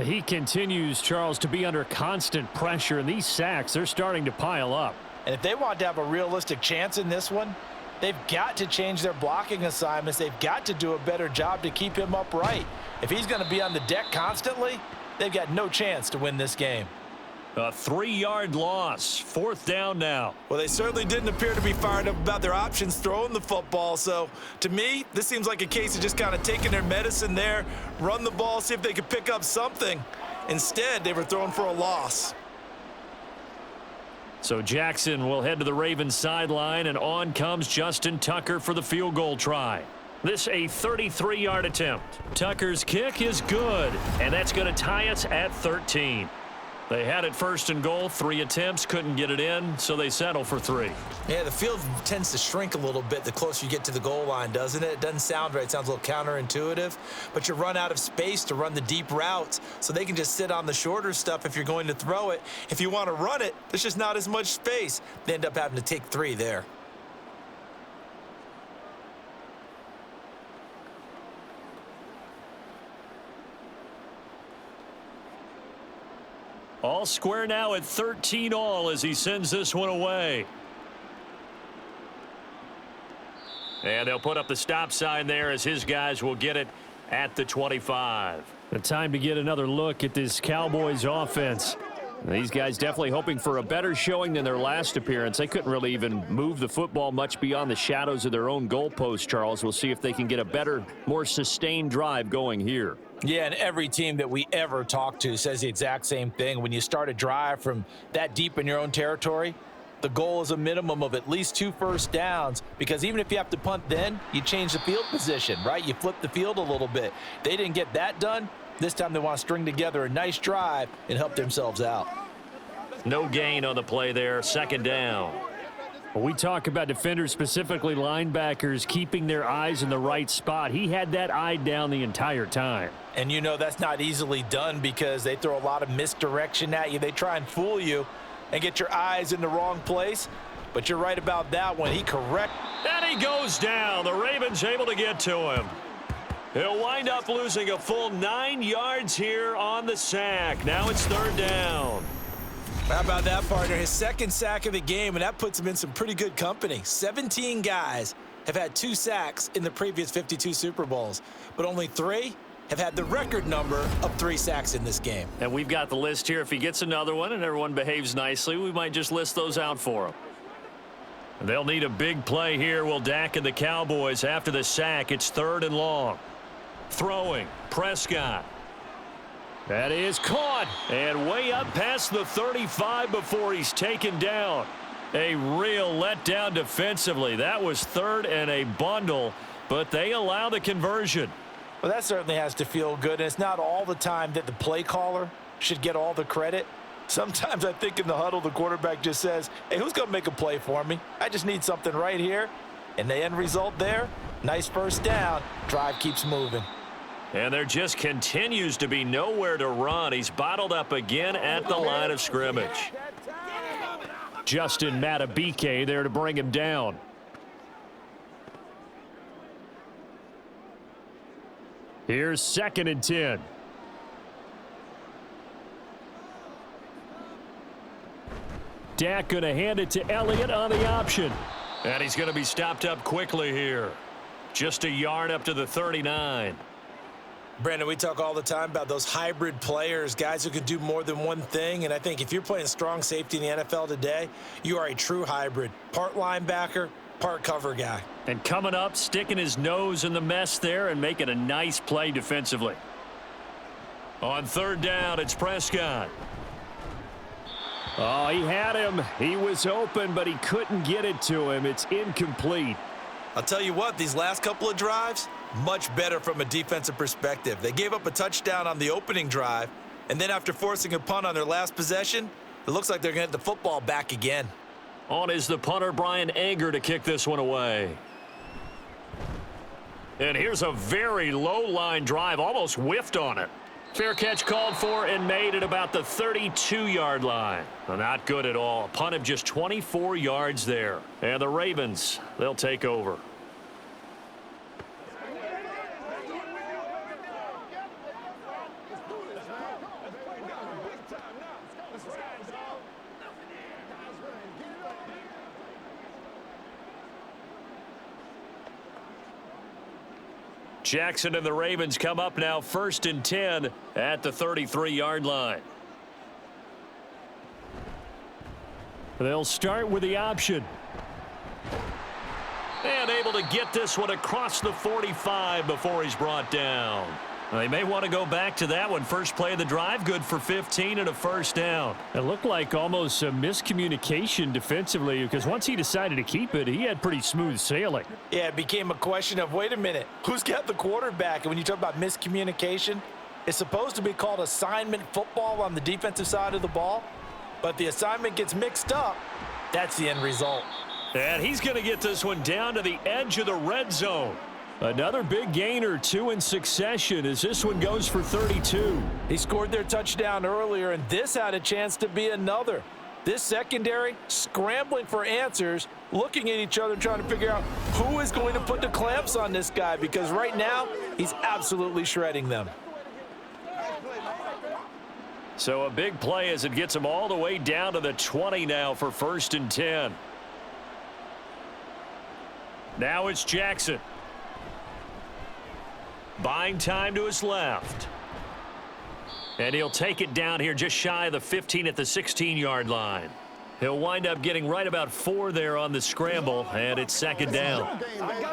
He continues, Charles, to be under constant pressure, and these sacks, they're starting to pile up. And if they want to have a realistic chance in this one, they've got to change their blocking assignments. They've got to do a better job to keep him upright. If he's going to be on the deck constantly, they've got no chance to win this game. A 3-yard loss. 4th down now. Well, they certainly didn't appear to be fired up about their options throwing the football. So, to me, this seems like a case of just kind of taking their medicine there, run the ball, see if they could pick up something. Instead, they were throwing for a loss. So Jackson will head to the Ravens sideline, and on comes Justin Tucker for the field goal try. This a 33-yard attempt. Tucker's kick is good, and that's going to tie us at 13. They had it 1st and goal, 3 attempts, couldn't get it in, so they settle for 3. Yeah, the field tends to shrink a little bit the closer you get to the goal line, doesn't it? It doesn't sound right. It sounds a little counterintuitive, but you run out of space to run the deep routes, so they can just sit on the shorter stuff if you're going to throw it. If you want to run it, there's just not as much space. They end up having to take 3 there. All square now at 13 all as he sends this one away. And they'll put up the stop sign there as his guys will get it at the 25. The time to get another look at this Cowboys offense. These guys definitely hoping for a better showing than their last appearance. They couldn't really even move the football much beyond the shadows of their own goalpost, Charles. We'll see if they can get a better, more sustained drive going here. Yeah, and every team that we ever talk to says the exact same thing. When you start a drive from that deep in your own territory, the goal is a minimum of at least 2 first downs, because even if you have to punt then, you change the field position, right? You flip the field a little bit. They didn't get that done. This time they want to string together a nice drive and help themselves out. No gain on the play there, 2nd down. When we talk about defenders, specifically linebackers, keeping their eyes in the right spot, he had that eye down the entire time. And you know that's not easily done because they throw a lot of misdirection at you. They try and fool you and get your eyes in the wrong place. But you're right about that one. He correct. And he goes down. The Ravens able to get to him. He'll wind up losing a full 9 yards here on the sack. Now it's 3rd down. How about that, partner? His 2nd sack of the game, and that puts him in some pretty good company. 17 guys have had 2 sacks in the previous 52 Super Bowls, but only 3 have had the record number of 3 sacks in this game. And we've got the list here. If he gets another one and everyone behaves nicely, we might just list those out for him. They'll need a big play here. Will Dak and the Cowboys after the sack. It's 3rd and long. Throwing. Prescott. That is caught. And way up past the 35 before he's taken down. A real letdown defensively. That was 3rd and a bundle, but they allow the conversion. Well, that certainly has to feel good. And it's not all the time that the play caller should get all the credit. Sometimes I think in the huddle, the quarterback just says, hey, who's going to make a play for me? I just need something right here. And the end result there, nice first down. Drive keeps moving. And there just continues to be nowhere to run. He's bottled up again at the line of scrimmage. Justin Matabike there to bring him down. Here's 2nd and 10. Dak going to hand it to Elliott on the option. And he's going to be stopped up quickly here. Just a yard up to the 39. Brandon, we talk all the time about those hybrid players, guys who can do more than one thing. And I think if you're playing strong safety in the NFL today, you are a true hybrid. Part linebacker, part cover guy. And coming up, sticking his nose in the mess there and making a nice play defensively. On 3rd down, it's Prescott. Oh, he had him. He was open, but he couldn't get it to him. It's incomplete. I'll tell you what, these last couple of drives, much better from a defensive perspective. They gave up a touchdown on the opening drive, and then after forcing a punt on their last possession, it looks like they're going to get the football back again. On is the punter, Brian Anger, to kick this one away. And here's a very low-line drive, almost whiffed on it. Fair catch called for and made at about the 32-yard line. Well, not good at all. A punt of just 24 yards there. And the Ravens, they'll take over. Jackson and the Ravens come up now 1st and 10 at the 33-yard line. They'll start with the option. And able to get this one across the 45 before he's brought down. They may want to go back to that one. First play of the drive, good for 15 and a 1st down. It looked like almost a miscommunication defensively because once he decided to keep it, he had pretty smooth sailing. Yeah, it became a question of, wait a minute, who's got the quarterback? And when you talk about miscommunication, it's supposed to be called assignment football on the defensive side of the ball, but the assignment gets mixed up. That's the end result. And he's going to get this one down to the edge of the red zone. Another big gain or 2 in succession as this one goes for 32. He scored their touchdown earlier, and this had a chance to be another. This secondary scrambling for answers, looking at each other, trying to figure out who is going to put the clamps on this guy, because right now he's absolutely shredding them. So a big play as it gets him all the way down to the 20 now for 1st and 10. Now it's Jackson. Buying time to his left. And he'll take it down here just shy of the 15 at the 16-yard line. He'll wind up getting right about 4 there on the scramble, and it's 2nd down.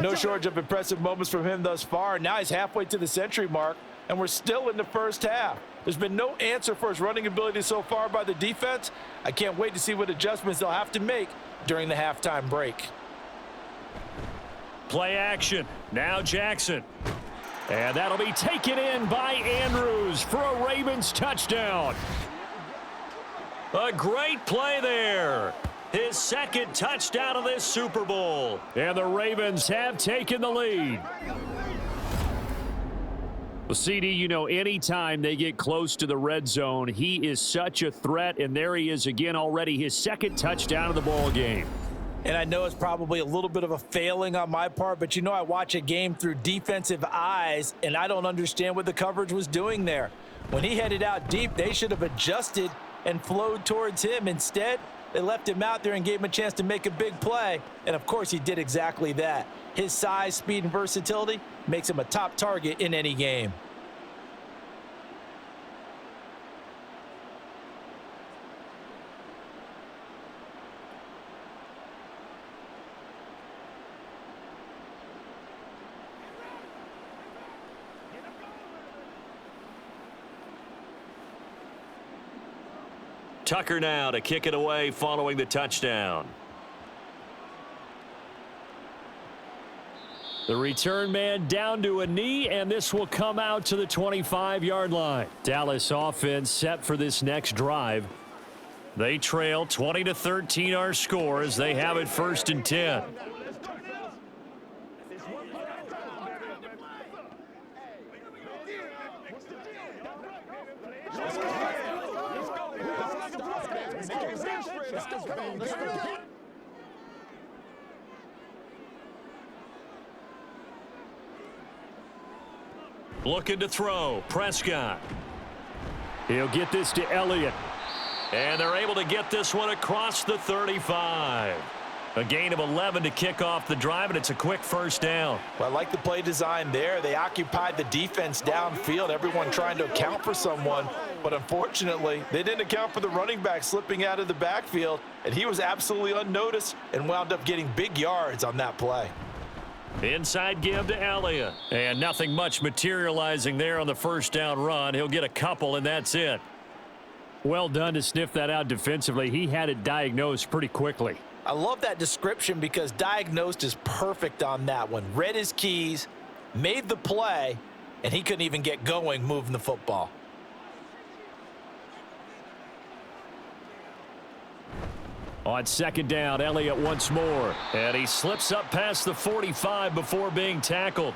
No shortage of impressive moments from him thus far. Now he's halfway to the century mark, and we're still in the first half. There's been no answer for his running ability so far by the defense. I can't wait to see what adjustments they'll have to make during the halftime break. Play action. Now Jackson. And that'll be taken in by Andrews for a Ravens touchdown. A great play there. His 2nd touchdown of this Super Bowl. And the Ravens have taken the lead. Well, CD, you know, anytime they get close to the red zone, he is such a threat. And there he is again already, his 2nd touchdown of the ball game. And I know it's probably a little bit of a failing on my part, but you know I watch a game through defensive eyes, and I don't understand what the coverage was doing there. When he headed out deep, they should have adjusted and flowed towards him. Instead, they left him out there and gave him a chance to make a big play, and of course he did exactly that. His size, speed, and versatility makes him a top target in any game. Tucker now to kick it away following the touchdown. The return man down to a knee, and this will come out to the 25-yard line. Dallas offense set for this next drive. They trail 20-13 our score as they have it 1st and 10. Looking to throw. Prescott. He'll get this to Elliott. And they're able to get this one across the 35. A gain of 11 to kick off the drive, and it's a quick 1st down. Well, I like the play design there. They occupied the defense downfield, everyone trying to account for someone. But unfortunately, they didn't account for the running back slipping out of the backfield, and he was absolutely unnoticed and wound up getting big yards on that play. Inside give to Elliott. And nothing much materializing there on the 1st down run. He'll get a couple, and that's it. Well done to sniff that out defensively. He had it diagnosed pretty quickly. I love that description because diagnosed is perfect on that one. Read his keys, made the play, and he couldn't even get going moving the football. On 2nd down, Elliott once more. And he slips up past the 45 before being tackled.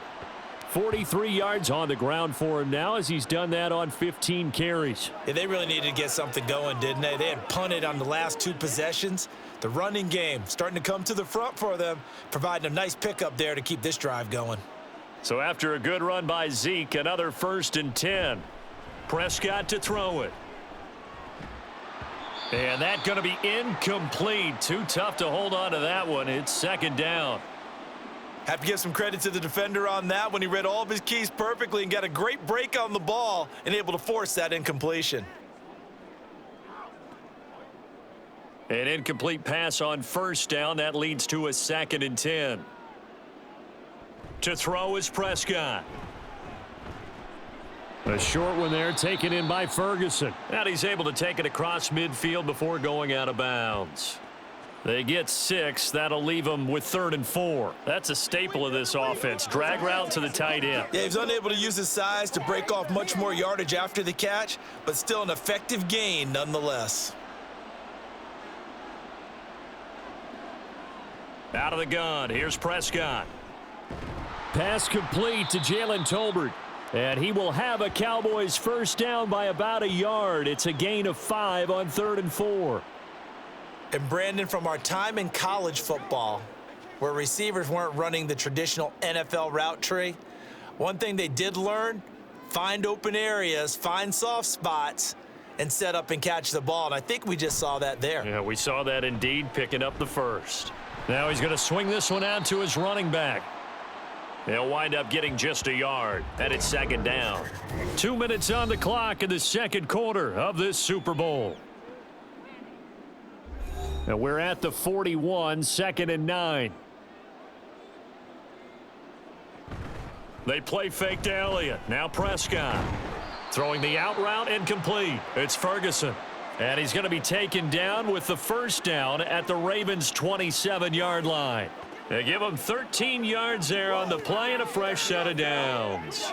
43 yards on the ground for him now as he's done that on 15 carries. Yeah, they really needed to get something going, didn't they? They had punted on the last 2 possessions. The running game starting to come to the front for them, providing a nice pickup there to keep this drive going. So after a good run by Zeke, another 1st and 10. Prescott to throw it. And that's going to be incomplete. Too tough to hold on to that one. It's 2nd down. Have to give some credit to the defender on that when he read all of his keys perfectly and got a great break on the ball and able to force that incompletion. An incomplete pass on 1st down. That leads to a 2nd and 10. To throw is Prescott. A short one there taken in by Ferguson. And he's able to take it across midfield before going out of bounds. They get 6. That'll leave them with 3rd and 4. That's a staple of this offense. Drag route to the tight end. Yeah, he's unable to use his size to break off much more yardage after the catch, but still an effective gain nonetheless. Out of the gun. Here's Prescott. Pass complete to Jalen Tolbert. And he will have a Cowboys 1st down by about a yard. It's a gain of 5 on 3rd and 4. And Brandon, from our time in college football, where receivers weren't running the traditional NFL route tree, one thing they did learn, find open areas, find soft spots, and set up and catch the ball. And I think we just saw that there. Yeah, we saw that indeed, picking up the 1st. Now he's going to swing this one out to his running back. They'll wind up getting just a yard, and it's 2nd down. 2 minutes on the clock in the 2nd quarter of this Super Bowl. And we're at the 41, 2nd and 9. They play fake to Elliott. Now Prescott. Throwing the out route incomplete. It's Ferguson. And he's going to be taken down with the 1st down at the Ravens' 27-yard line. They give him 13 yards there on the play and a fresh set of downs.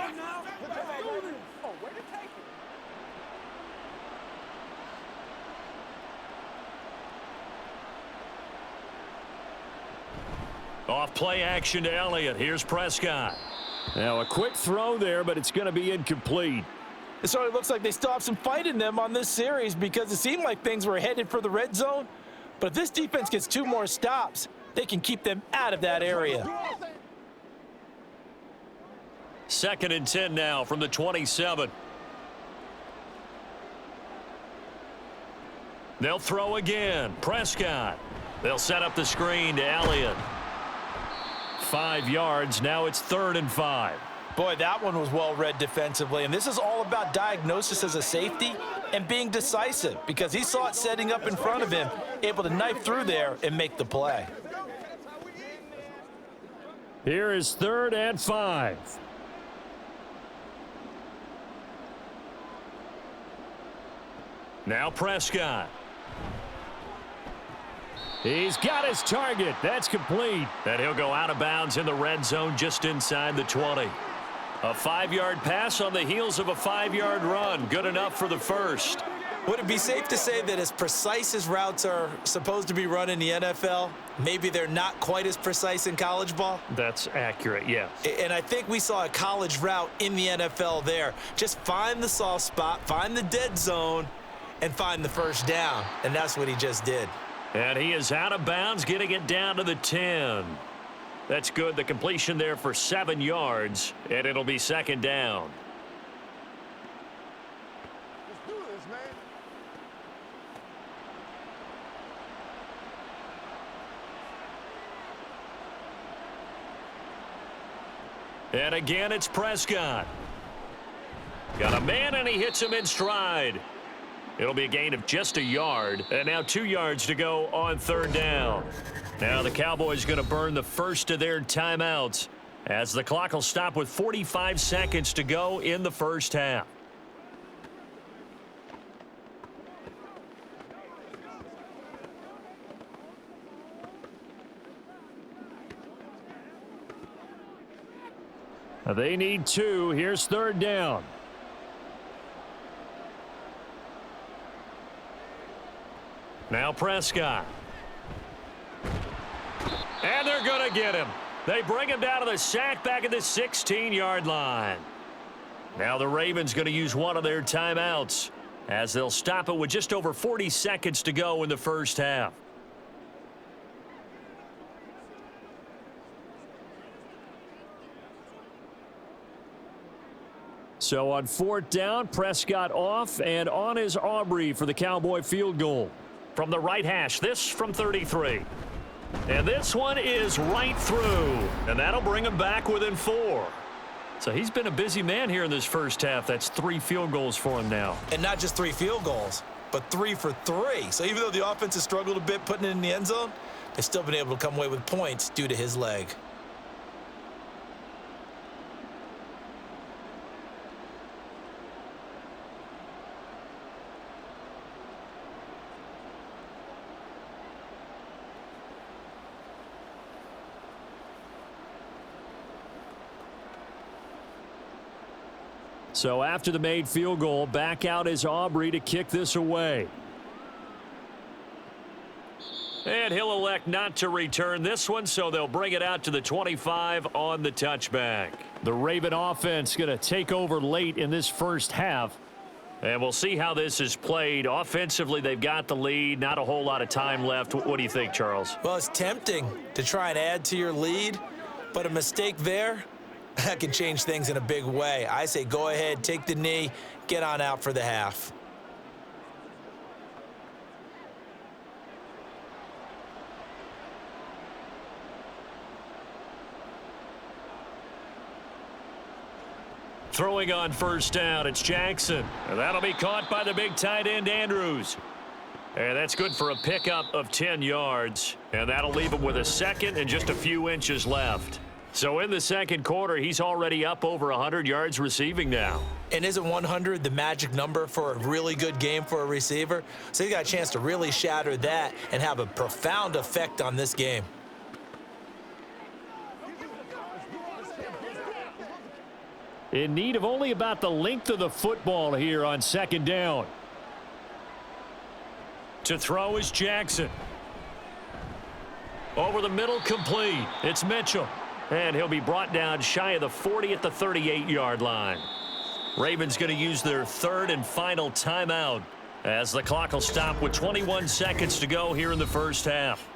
Off play action to Elliott. Here's Prescott. Now a quick throw there, but it's going to be incomplete. It certainly looks like they still have some fight in them on this series because it seemed like things were headed for the red zone. But if this defense gets 2 more stops, they can keep them out of that area. 2nd and 10 now from the 27. They'll throw again. Prescott. They'll set up the screen to Elliott. 5 yards. Now it's 3rd and 5. Boy, that one was well read defensively, and this is all about diagnosis as a safety and being decisive because he saw it setting up in front of him, able to knife through there and make the play. Here is 3rd and 5. Now Prescott. He's got his target. That's complete. And he'll go out of bounds in the red zone just inside the 20. A 5-yard pass on the heels of a 5-yard run. Good enough for the first. Would it be safe to say that as precise as routes are supposed to be run in the NFL, maybe they're not quite as precise in college ball? That's accurate, yes. And I think we saw a college route in the NFL there. Just find the soft spot, find the dead zone, and find the first down. And that's what he just did. And he is out of bounds, getting it down to the 10. That's good. The completion there for 7 yards, and it'll be second down. Let's do this, man. And again, it's Prescott. Got a man, and he hits him in stride. It'll be a gain of just a yard, and now 2 yards to go on third down. Now the Cowboys going to burn the first of their timeouts as the clock will stop with 45 seconds to go in the first half. They need 2. Here's third down. Now Prescott. And they're going to get him. They bring him down to the sack back at the 16-yard line. Now the Ravens going to use one of their timeouts as they'll stop it with just over 40 seconds to go in the first half. So on fourth down, Prescott off, and on is Aubrey for the Cowboy field goal. From the right hash, this from 33. And this one is right through. And that'll bring him back within 4. So he's been a busy man here in this first half. That's 3 field goals for him now. And not just 3 field goals, but 3 for 3. So even though the offense has struggled a bit putting it in the end zone, they've still been able to come away with points due to his leg. So after the made field goal, back out is Aubrey to kick this away. And he'll elect not to return this one, so they'll bring it out to the 25 on the touchback. The Raven offense going to take over late in this first half. And we'll see how this is played. Offensively, they've got the lead. Not a whole lot of time left. What do you think, Charles? Well, it's tempting to try and add to your lead, but a mistake there, that can change things in a big way. I say go ahead, take the knee, get on out for the half. Throwing on first down, it's Jackson. And that'll be caught by the big tight end, Andrews. And that's good for a pickup of 10 yards. And that'll leave him with a second and just a few inches left. So in the second quarter, he's already up over 100 yards receiving now. And isn't 100 the magic number for a really good game for a receiver? So he got a chance to really shatter that and have a profound effect on this game. In need of only about the length of the football here on second down. To throw is Jackson. Over the middle, complete. It's Mitchell. And he'll be brought down shy of the 40 at the 38-yard line. Ravens going to use their third and final timeout as the clock will stop with 21 seconds to go here in the first half.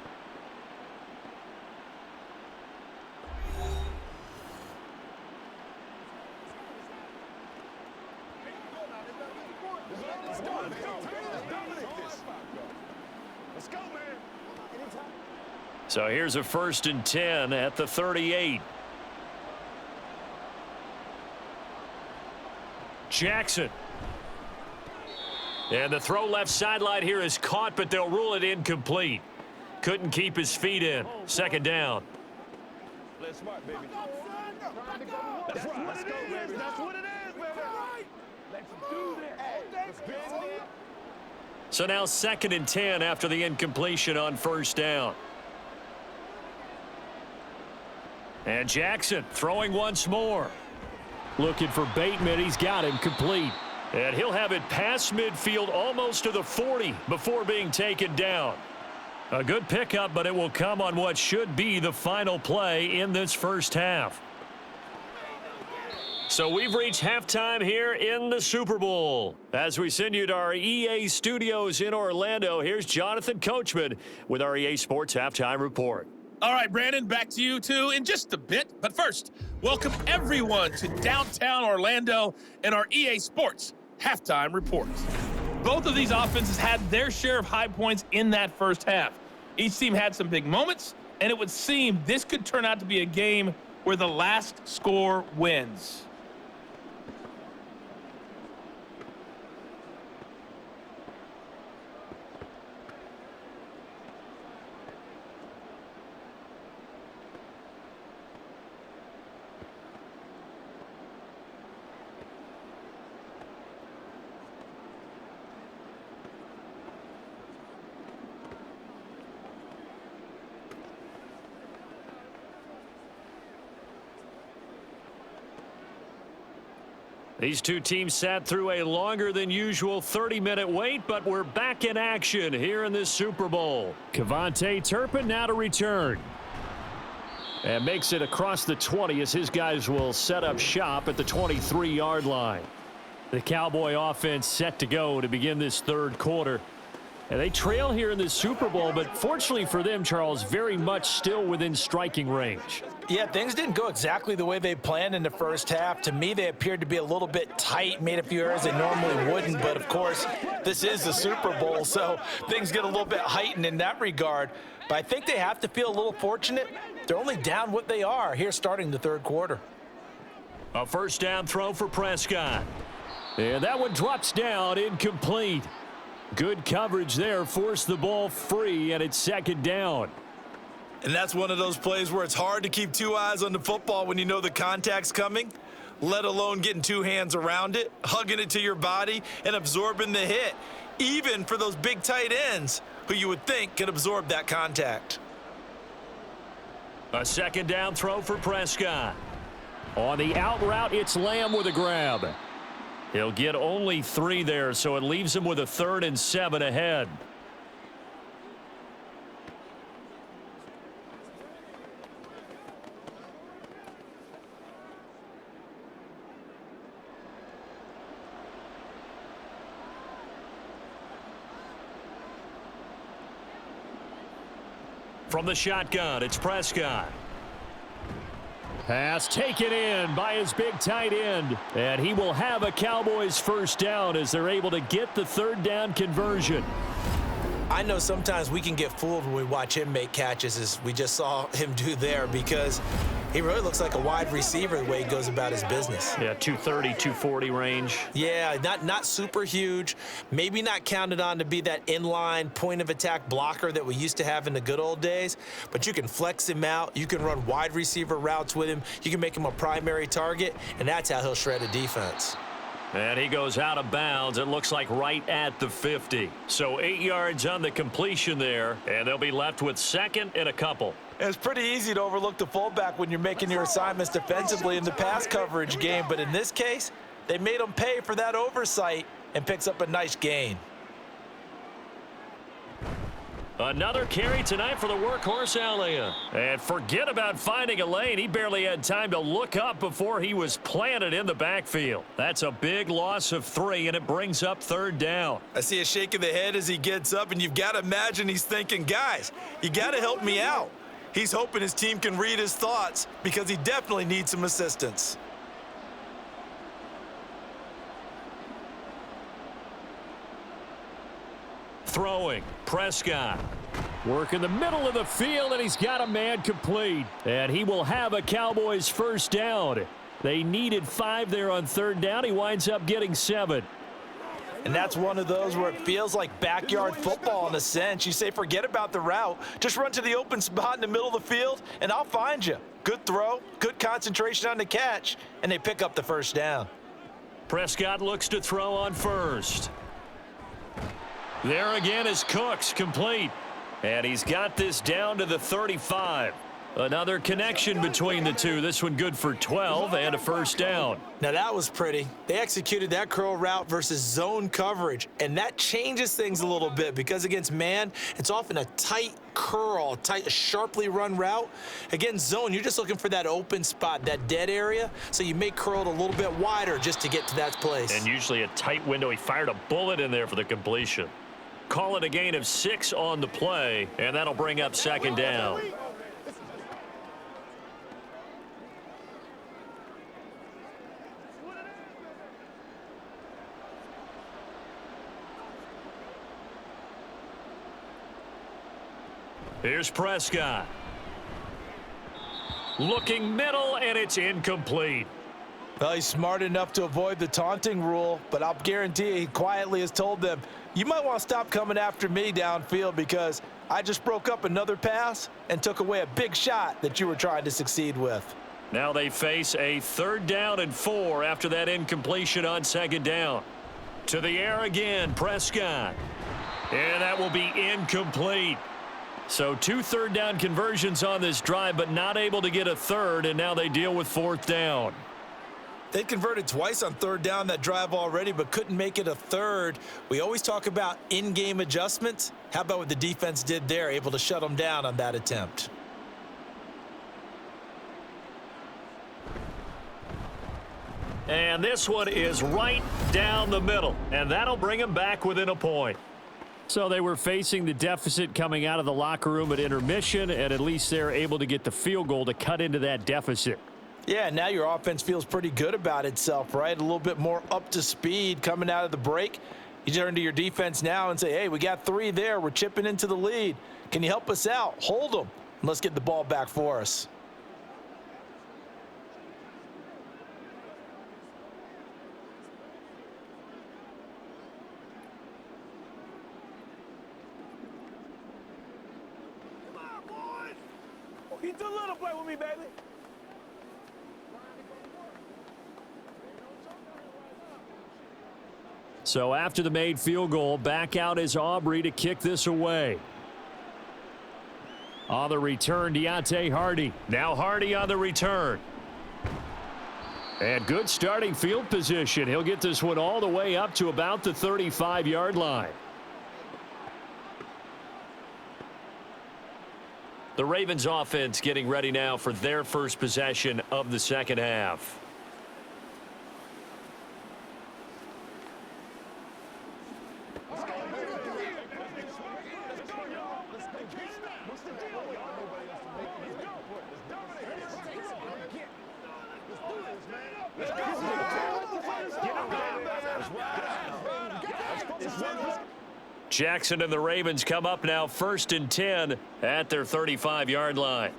So here's a 1st and 10 at the 38. Jackson. And the throw left sideline here is caught, but they'll rule it incomplete. Couldn't keep his feet in. Second down. Let's smart, baby. That's right. Let's go, baby. That's what it is, baby. Let's do this. Let's go. So now 2nd and 10 after the incompletion on first down. And Jackson throwing once more. Looking for Bateman. He's got him complete. And he'll have it past midfield almost to the 40 before being taken down. A good pickup, but it will come on what should be the final play in this first half. So we've reached halftime here in the Super Bowl. As we send you to our EA studios in Orlando, here's Jonathan Coachman with our EA Sports Halftime Report. All right, Brandon, back to you two in just a bit. But first, welcome everyone to downtown Orlando and our EA Sports Halftime Report. Both of these offenses had their share of high points in that first half. Each team had some big moments, and it would seem this could turn out to be a game where the last score wins. These two teams sat through a longer than usual 30-minute wait, but we're back in action here in this Super Bowl. KaVontae Turpin now to return. And makes it across the 20 as his guys will set up shop at the 23-yard line. The Cowboy offense set to go to begin this third quarter. And they trail here in this Super Bowl, but fortunately for them, Charles, very much still within striking range. Yeah, things didn't go exactly the way they planned in the first half. To me, they appeared to be a little bit tight, made a few errors they normally wouldn't. But, of course, this is the Super Bowl, so things get a little bit heightened in that regard. But I think they have to feel a little fortunate. They're only down what they are here starting the third quarter. A first down throw for Prescott. And that one drops down, incomplete. Good coverage there, forced the ball free, and it's second down. And that's one of those plays where it's hard to keep two eyes on the football when you know the contact's coming, let alone getting two hands around it, hugging it to your body, and absorbing the hit, even for those big tight ends who you would think could absorb that contact. A second down throw for Prescott. On the out route, it's Lamb with a grab. He'll get only 3 there, so it leaves him with a 3rd and 7 ahead. From the shotgun, it's Prescott. Pass taken in by his big tight end. And he will have a Cowboys first down as they're able to get the third down conversion. I know sometimes we can get fooled when we watch him make catches, as we just saw him do there, because he really looks like a wide receiver the way he goes about his business. Yeah, 230, 240 range. Yeah, not super huge. Maybe not counted on to be that inline point-of-attack blocker that we used to have in the good old days, but you can flex him out. You can run wide receiver routes with him. You can make him a primary target, and that's how he'll shred a defense. And he goes out of bounds, it looks like right at the 50. So 8 yards on the completion there, and they'll be left with 2nd and a couple. It's pretty easy to overlook the fullback when you're making your assignments defensively in the pass coverage game, but in this case, they made him pay for that oversight and picks up a nice gain. Another carry tonight for the workhorse Elliott. And forget about finding a lane. He barely had time to look up before he was planted in the backfield. That's a big loss of 3, and it brings up third down. I see a shake of the head as he gets up, and you've got to imagine he's thinking, guys, you got to help me out. He's hoping his team can read his thoughts because he definitely needs some assistance. Throwing, Prescott. Work in the middle of the field, and he's got a man complete. And he will have a Cowboys first down. They needed 5 there on third down. He winds up getting 7. And that's one of those where it feels like backyard football in a sense. You say, forget about the route. Just run to the open spot in the middle of the field, and I'll find you. Good throw, good concentration on the catch, and they pick up the first down. Prescott looks to throw on first. There again is Cooks, complete. And he's got this down to the 35. Another connection between the two. This one good for 12 and a first down. Now that was pretty. They executed that curl route versus zone coverage, and that changes things a little bit because against man, it's often a tight curl, tight, sharply run route. Against zone, you're just looking for that open spot, that dead area, so you may curl it a little bit wider just to get to that place. And usually a tight window. He fired a bullet in there for the completion. Call it a gain of 6 on the play, and that'll bring up second down. Here's Prescott. Looking middle, and it's incomplete. Well, he's smart enough to avoid the taunting rule, but I'll guarantee he quietly has told them, you might want to stop coming after me downfield because I just broke up another pass and took away a big shot that you were trying to succeed with. Now they face a 3rd down and 4 after that incompletion on 2nd down. To the air again, Prescott. And that will be incomplete. So 2 3rd down conversions on this drive, but not able to get a 3rd, and now they deal with 4th down. They converted twice on 3rd down that drive already, but couldn't make it a 3rd. We always talk about in-game adjustments. How about what the defense did there, able to shut them down on that attempt? And this one is right down the middle, and that'll bring them back within a point. So they were facing the deficit coming out of the locker room at intermission, and at least they're able to get the field goal to cut into that deficit. Yeah, now your offense feels pretty good about itself, right? A little bit more up to speed coming out of the break. You turn to your defense now and say, hey, we got 3 there. We're chipping into the lead. Can you help us out? Hold them, and let's get the ball back for us. Get a little play with me, baby. So after the made field goal, back out is Aubrey to kick this away. On the return, Deontay Hardy. Now Hardy on the return. And good starting field position. He'll get this one all the way up to about the 35-yard line. The Ravens offense getting ready now for their first possession of the second half. Jackson and the Ravens come up now 1st and 10 at their 35-yard line.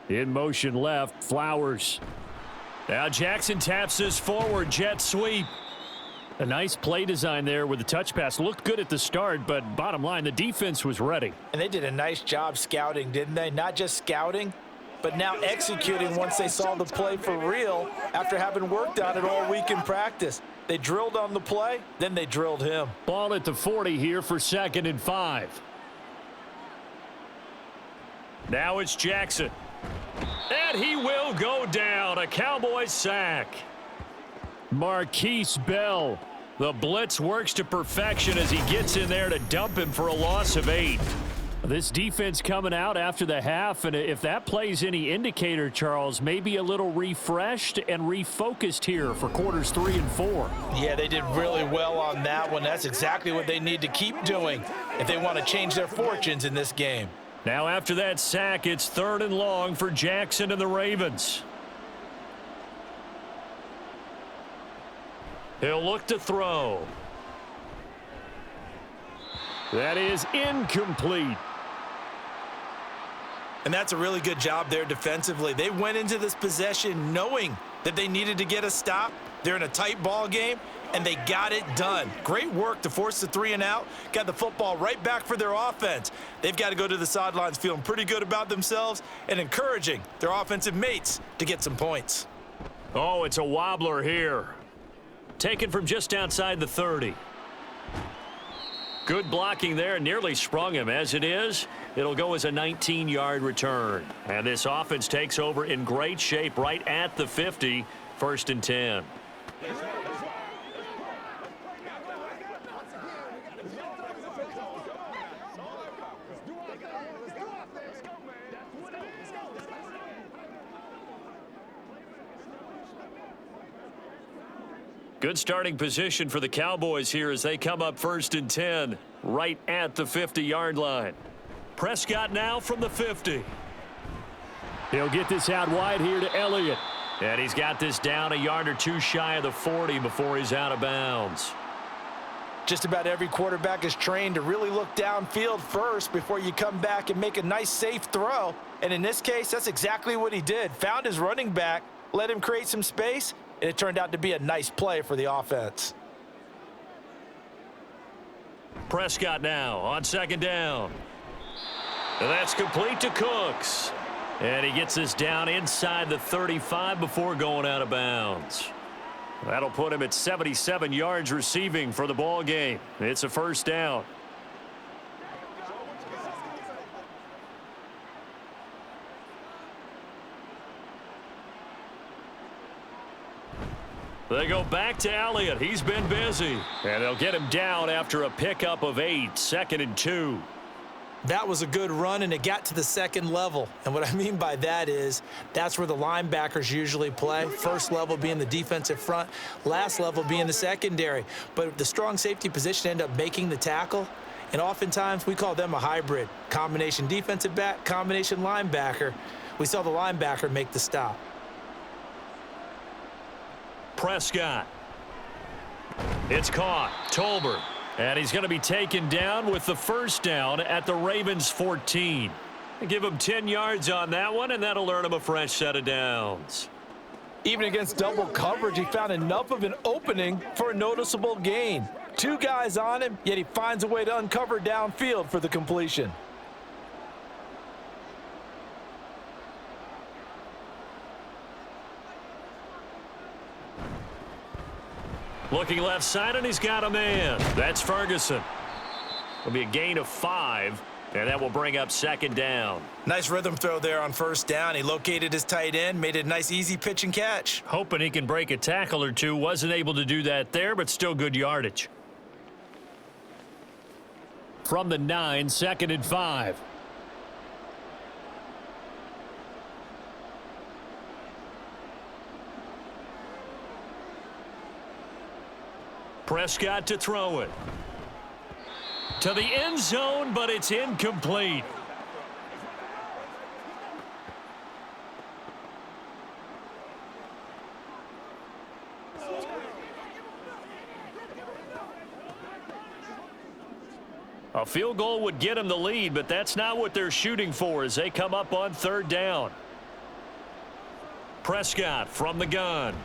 In motion left, Flowers. Now Jackson taps this forward, jet sweep. A nice play design there with the touch pass. Looked good at the start, but bottom line, the defense was ready. And they did a nice job scouting, didn't they? Not just scouting, but now executing once they saw the play for real after having worked on it all week in practice. They drilled on the play, then they drilled him. Ball at the 40 here for 2nd and 5. Now it's Jackson. And he will go down. A Cowboys sack. Marquise Bell. The blitz works to perfection as he gets in there to dump him for a loss of 8. This defense coming out after the half, and if that plays any indicator, Charles, maybe a little refreshed and refocused here for quarters 3 and 4. Yeah, they did really well on that one. That's exactly what they need to keep doing if they want to change their fortunes in this game. Now after that sack, it's 3rd and long for Jackson and the Ravens. He'll look to throw. That is incomplete. And that's a really good job there defensively. They went into this possession knowing that they needed to get a stop. They're in a tight ball game, and they got it done. Great work to force the 3 and out. Got the football right back for their offense. They've got to go to the sidelines feeling pretty good about themselves and encouraging their offensive mates to get some points. Oh, it's a wobbler here. Taken from just outside the 30. Good blocking there, nearly sprung him. As it is, it'll go as a 19-yard return. And this offense takes over in great shape right at the 50, 1st and 10. Good starting position for the Cowboys here as they come up 1st and 10 right at the 50-yard line. Prescott now from the 50. He'll get this out wide here to Elliott. And he's got this down a yard or two shy of the 40 before he's out of bounds. Just about every quarterback is trained to really look downfield first before you come back and make a nice safe throw. And in this case, that's exactly what he did. Found his running back, let him create some space, and it turned out to be a nice play for the offense. Prescott now on 2nd down. And that's complete to Cooks. And he gets this down inside the 35 before going out of bounds. That'll put him at 77 yards receiving for the ball game. It's a 1st down. They go back to Elliott. He's been busy. And they'll get him down after a pickup of 8, 2nd and 2. That was a good run, and it got to the 2nd level. And what I mean by that is that's where the linebackers usually play. First level being the defensive front, last level being the secondary. But the strong safety position ended up making the tackle, and oftentimes we call them a hybrid. Combination defensive back, combination linebacker. We saw the linebacker make the stop. Prescott. It's caught. Tolbert. And he's going to be taken down with the 1st down at the Ravens 14. Give him 10 yards on that one, and that'll earn him a fresh set of downs. Even against double coverage, he found enough of an opening for a noticeable gain. 2 guys on him, yet he finds a way to uncover downfield for the completion. Looking left side, and he's got a man. That's Ferguson. It'll be a gain of 5, and that will bring up 2nd down. Nice rhythm throw there on 1st down. He located his tight end, made it a nice easy pitch and catch. Hoping he can break a tackle or two. Wasn't able to do that there, but still good yardage. From the 9, 2nd and 5. Prescott to throw it. To the end zone, but it's incomplete. A field goal would get him the lead, but that's not what they're shooting for as they come up on 3rd down. Prescott from the gun.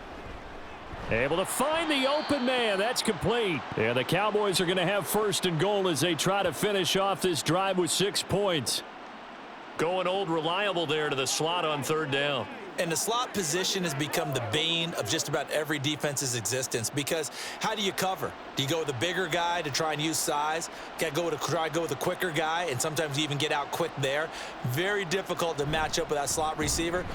Able to find the open man. That's complete. And the Cowboys are going to have 1st and goal as they try to finish off this drive with 6 points. Going old reliable there to the slot on 3rd down. And the slot position has become the bane of just about every defense's existence because how do you cover? Do you go with a bigger guy to try and use size? Got to try to go with a quicker guy, and sometimes you even get out quick there. Very difficult to match up with that slot receiver.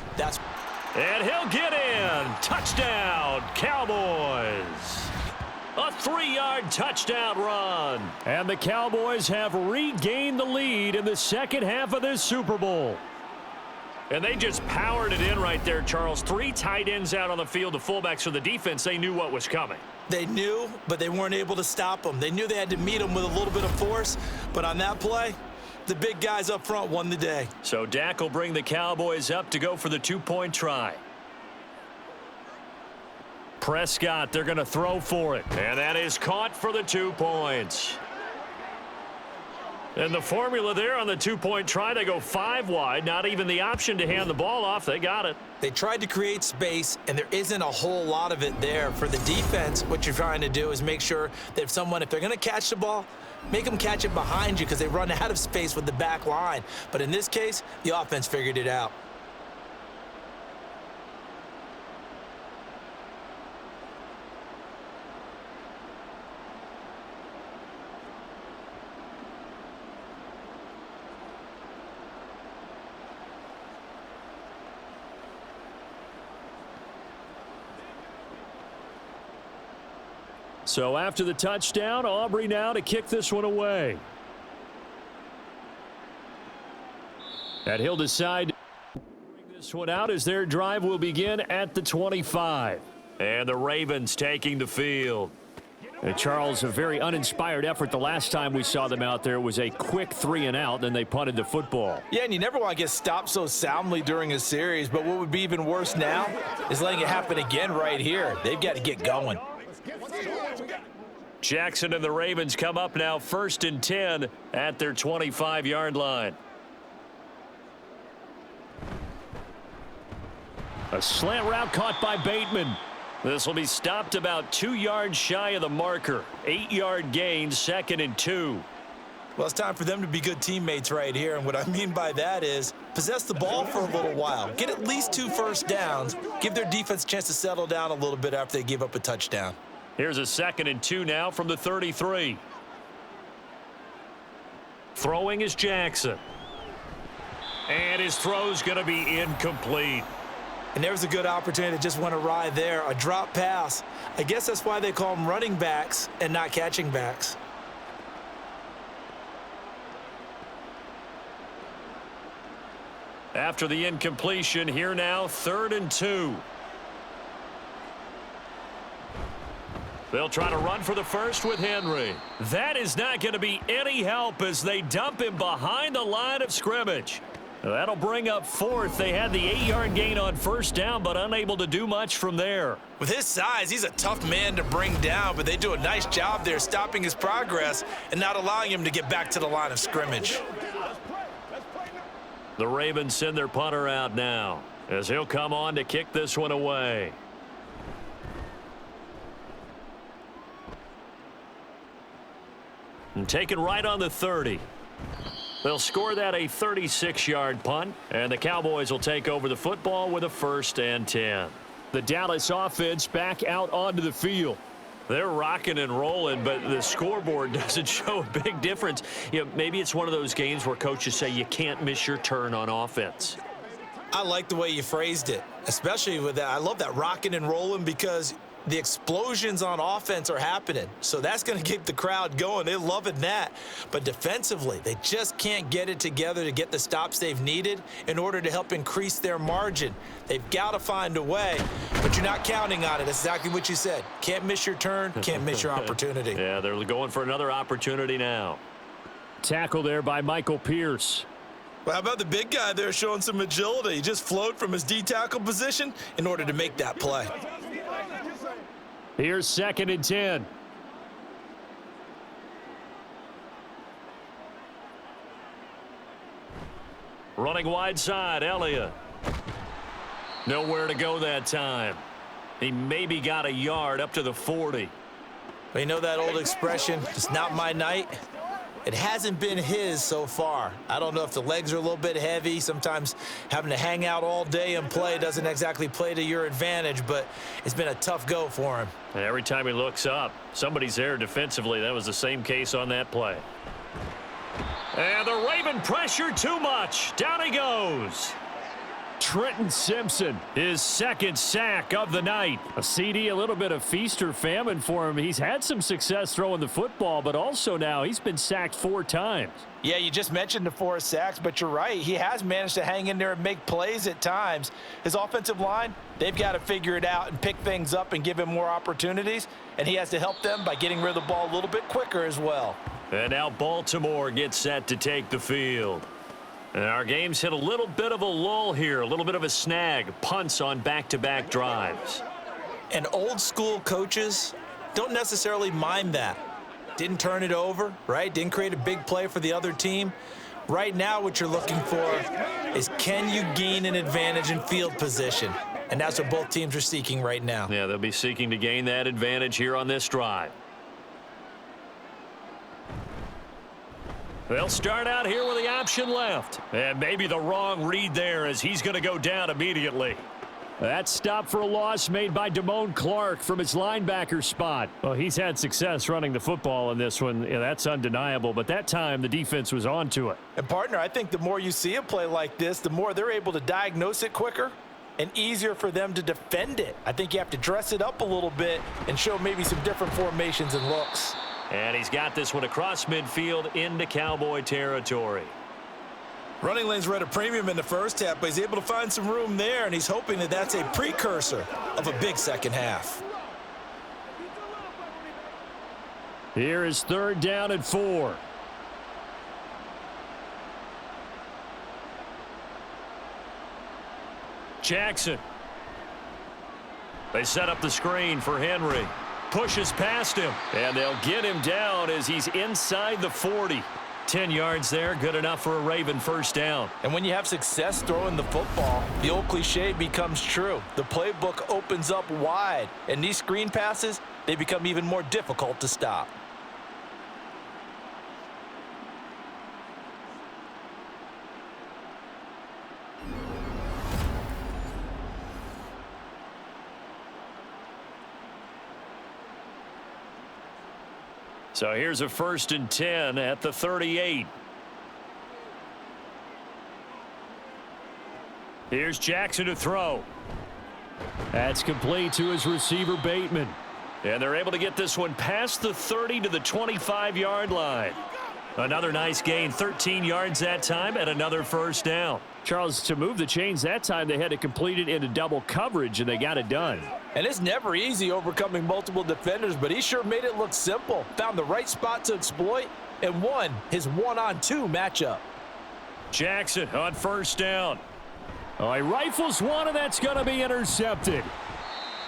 And he'll get in. Touchdown, Cowboys. A 3-yard touchdown run. And the Cowboys have regained the lead in the 2nd half of this Super Bowl. And they just powered it in right there, Charles. 3 tight ends out on the field, the fullbacks for the defense. They knew what was coming. They knew, but they weren't able to stop them. They knew they had to meet them with a little bit of force, but on that play, the big guys up front won the day. So Dak will bring the Cowboys up to go for the 2-point try. Prescott, they're going to throw for it. And that is caught for the 2 points. And the formula there on the 2-point try, they go 5 wide. Not even the option to hand the ball off. They got it. They tried to create space, and there isn't a whole lot of it there. For the defense, what you're trying to do is make sure that if they're going to catch the ball, make them catch it behind you because they run out of space with the back line. But in this case, the offense figured it out. So after the touchdown, Aubrey now to kick this one away. And he'll decide to bring this one out as their drive will begin at the 25. And the Ravens taking the field. And Charles, a very uninspired effort the last time we saw them out there. It was a quick 3-and-out, then they punted the football. Yeah, and you never want to get stopped so soundly during a series, but what would be even worse now is letting it happen again right here. They've got to get going. Jackson and the Ravens come up now 1st and 10 at their 25-yard line. A slant route caught by Bateman. This will be stopped about 2 yards shy of the marker. 8-yard gain, 2nd and 2. Well, it's time for them to be good teammates right here, and what I mean by that is possess the ball for a little while. Get at least 2 first downs. Give their defense a chance to settle down a little bit after they give up a touchdown. Here's a 2nd and 2 now from the 33. Throwing is Jackson. And his throw's going to be incomplete. And there's a good opportunity that just went awry there. A drop pass. I guess that's why they call them running backs and not catching backs. After the incompletion, here now, 3rd and 2. They'll try to run for the first with Henry. That is not going to be any help as they dump him behind the line of scrimmage. That'll bring up 4th. They had the 8-yard gain on 1st down, but unable to do much from there. With his size, he's a tough man to bring down, but they do a nice job there stopping his progress and not allowing him to get back to the line of scrimmage. The Ravens send their punter out now as he'll come on to kick this one away. And taken right on the 30. They'll score that a 36-yard punt, and the Cowboys will take over the football with a 1st and 10. The Dallas offense back out onto the field. They're rocking and rolling, but the scoreboard doesn't show a big difference. You know, maybe it's one of those games where coaches say you can't miss your turn on offense. I like the way you phrased it, especially with that. I love that rocking and rolling because the explosions on offense are happening. So that's going to keep the crowd going. They're loving that. But defensively, they just can't get it together to get the stops they've needed in order to help increase their margin. They've got to find a way, but you're not counting on it. That's exactly what you said. Can't miss your turn, can't miss your opportunity. Yeah, they're going for another opportunity now. Tackle there by Michael Pierce. Well, how about the big guy there showing some agility? He just flowed from his D-tackle position in order to make that play. Here's 2nd and 10. Running wide side, Elliott. Nowhere to go that time. He maybe got a yard up to the 40. Well, you know that old expression, it's not my night? It hasn't been his so far. I don't know if the legs are a little bit heavy. Sometimes having to hang out all day and play doesn't exactly play to your advantage, but it's been a tough go for him. And every time he looks up, somebody's there defensively. That was the same case on that play. And the Raven pressure too much. Down he goes. Trenton Simpson, his 2nd sack of the night. A CD, a little bit of feast or famine for him. He's had some success throwing the football, but also now he's been sacked 4 times. Yeah, you just mentioned the 4 sacks, but you're right. He has managed to hang in there and make plays at times. His offensive line, they've got to figure it out and pick things up and give him more opportunities, and he has to help them by getting rid of the ball a little bit quicker as well. And now Baltimore gets set to take the field. And our game's hit a little bit of a lull here, a little bit of a snag. Punts on back-to-back drives. And old school coaches don't necessarily mind that. Didn't turn it over, right? Didn't create a big play for the other team. Right now what you're looking for is can you gain an advantage in field position? And that's what both teams are seeking right now. Yeah, they'll be seeking to gain that advantage here on this drive. They'll start out here with the option left. And maybe the wrong read there as he's going to go down immediately. That stop for a loss made by Damone Clark from his linebacker spot. Well, he's had success running the football in this one. Yeah, that's undeniable. But that time, the defense was on to it. And, partner, I think the more you see a play like this, the more they're able to diagnose it quicker and easier for them to defend it. I think you have to dress it up a little bit and show maybe some different formations and looks. And he's got this one across midfield into Cowboy territory. Running lanes were at a premium in the first half, but he's able to find some room there, and he's hoping that that's a precursor of a big second half. Here is 3rd down and 4. Jackson. They set up the screen for Henry. Pushes past him, and they'll get him down as he's inside the 40. 10 yards there, good enough for a Raven first down. And when you have success throwing the football, the old cliche becomes true. The playbook opens up wide, and these screen passes, they become even more difficult to stop. So here's a 1st and 10 at the 38. Here's Jackson to throw. That's complete to his receiver, Bateman. And they're able to get this one past the 30 to the 25-yard line. Another nice gain, 13 yards that time, and another first down. Charles, to move the chains that time, they had to complete it into double coverage, and they got it done. And it's never easy overcoming multiple defenders, but he sure made it look simple. Found the right spot to exploit and won his 1-on-2 matchup. Jackson on first down. Oh, he rifles one, and that's going to be intercepted.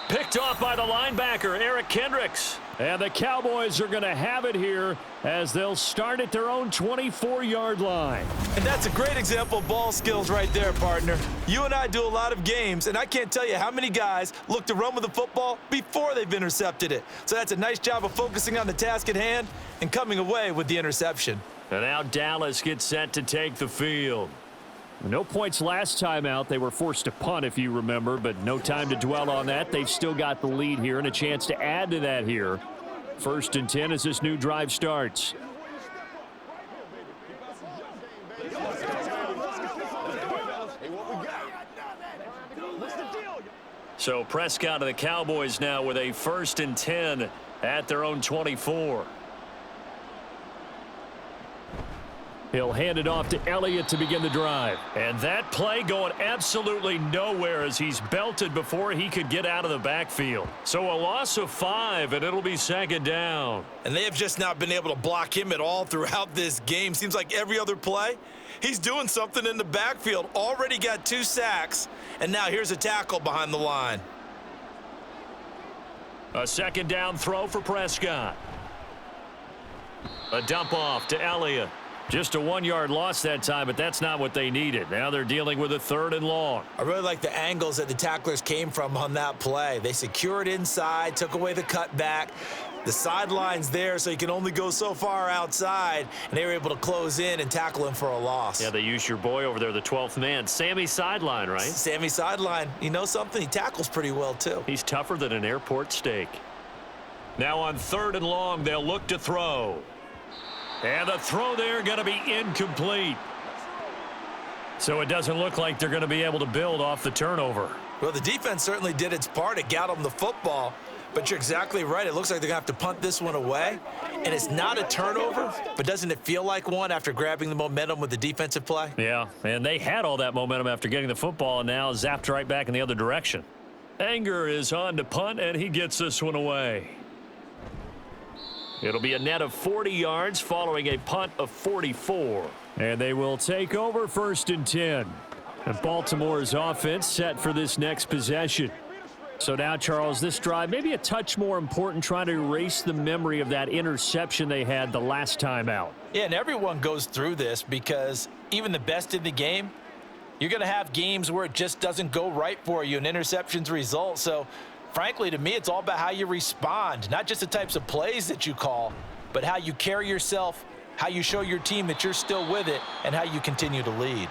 Picked off by the linebacker, Eric Kendricks. And the Cowboys are going to have it here as they'll start at their own 24-yard line. And that's a great example of ball skills right there, partner. You and I do a lot of games, and I can't tell you how many guys look to run with the football before they've intercepted it. So that's a nice job of focusing on the task at hand and coming away with the interception. And now Dallas gets set to take the field. No points last time out. They were forced to punt, if you remember, but no time to dwell on that. They've still got the lead here and a chance to add to that here. 1st and 10 as this new drive starts. So Prescott of the Cowboys now with a 1st and 10 at their own 24. He'll hand it off to Elliott to begin the drive. And that play going absolutely nowhere as he's belted before he could get out of the backfield. So a loss of 5, and it'll be 2nd down. And they have just not been able to block him at all throughout this game. Seems like every other play, he's doing something in the backfield. Already got 2 sacks, and now here's a tackle behind the line. A 2nd down throw for Prescott. A dump off to Elliott. Just a 1-yard loss that time, but that's not what they needed. Now they're dealing with a 3rd and long. I really like the angles that the tacklers came from on that play. They secured inside, took away the cutback. The sideline's there, so you can only go so far outside, and they were able to close in and tackle him for a loss. Yeah, they used your boy over there, the 12th man. Sammy Sideline, right? Sammy Sideline. You know something? He tackles pretty well, too. He's tougher than an airport steak. Now on 3rd and long, they'll look to throw. And the throw there going to be incomplete. So it doesn't look like they're going to be able to build off the turnover. Well, the defense certainly did its part. It got them the football. But you're exactly right. It looks like they're going to have to punt this one away. And it's not a turnover, but doesn't it feel like one after grabbing the momentum with the defensive play? Yeah, and they had all that momentum after getting the football and now zapped right back in the other direction. Anger is on to punt, and he gets this one away. It'll be a net of 40 yards following a punt of 44. And they will take over 1st and 10. And Baltimore's offense set for this next possession. So now, Charles, this drive maybe a touch more important, trying to erase the memory of that interception they had the last time out. Yeah, and everyone goes through this because even the best in the game, you're going to have games where it just doesn't go right for you and interceptions result. So frankly, to me, it's all about how you respond, not just the types of plays that you call, but how you carry yourself, how you show your team that you're still with it, and how you continue to lead.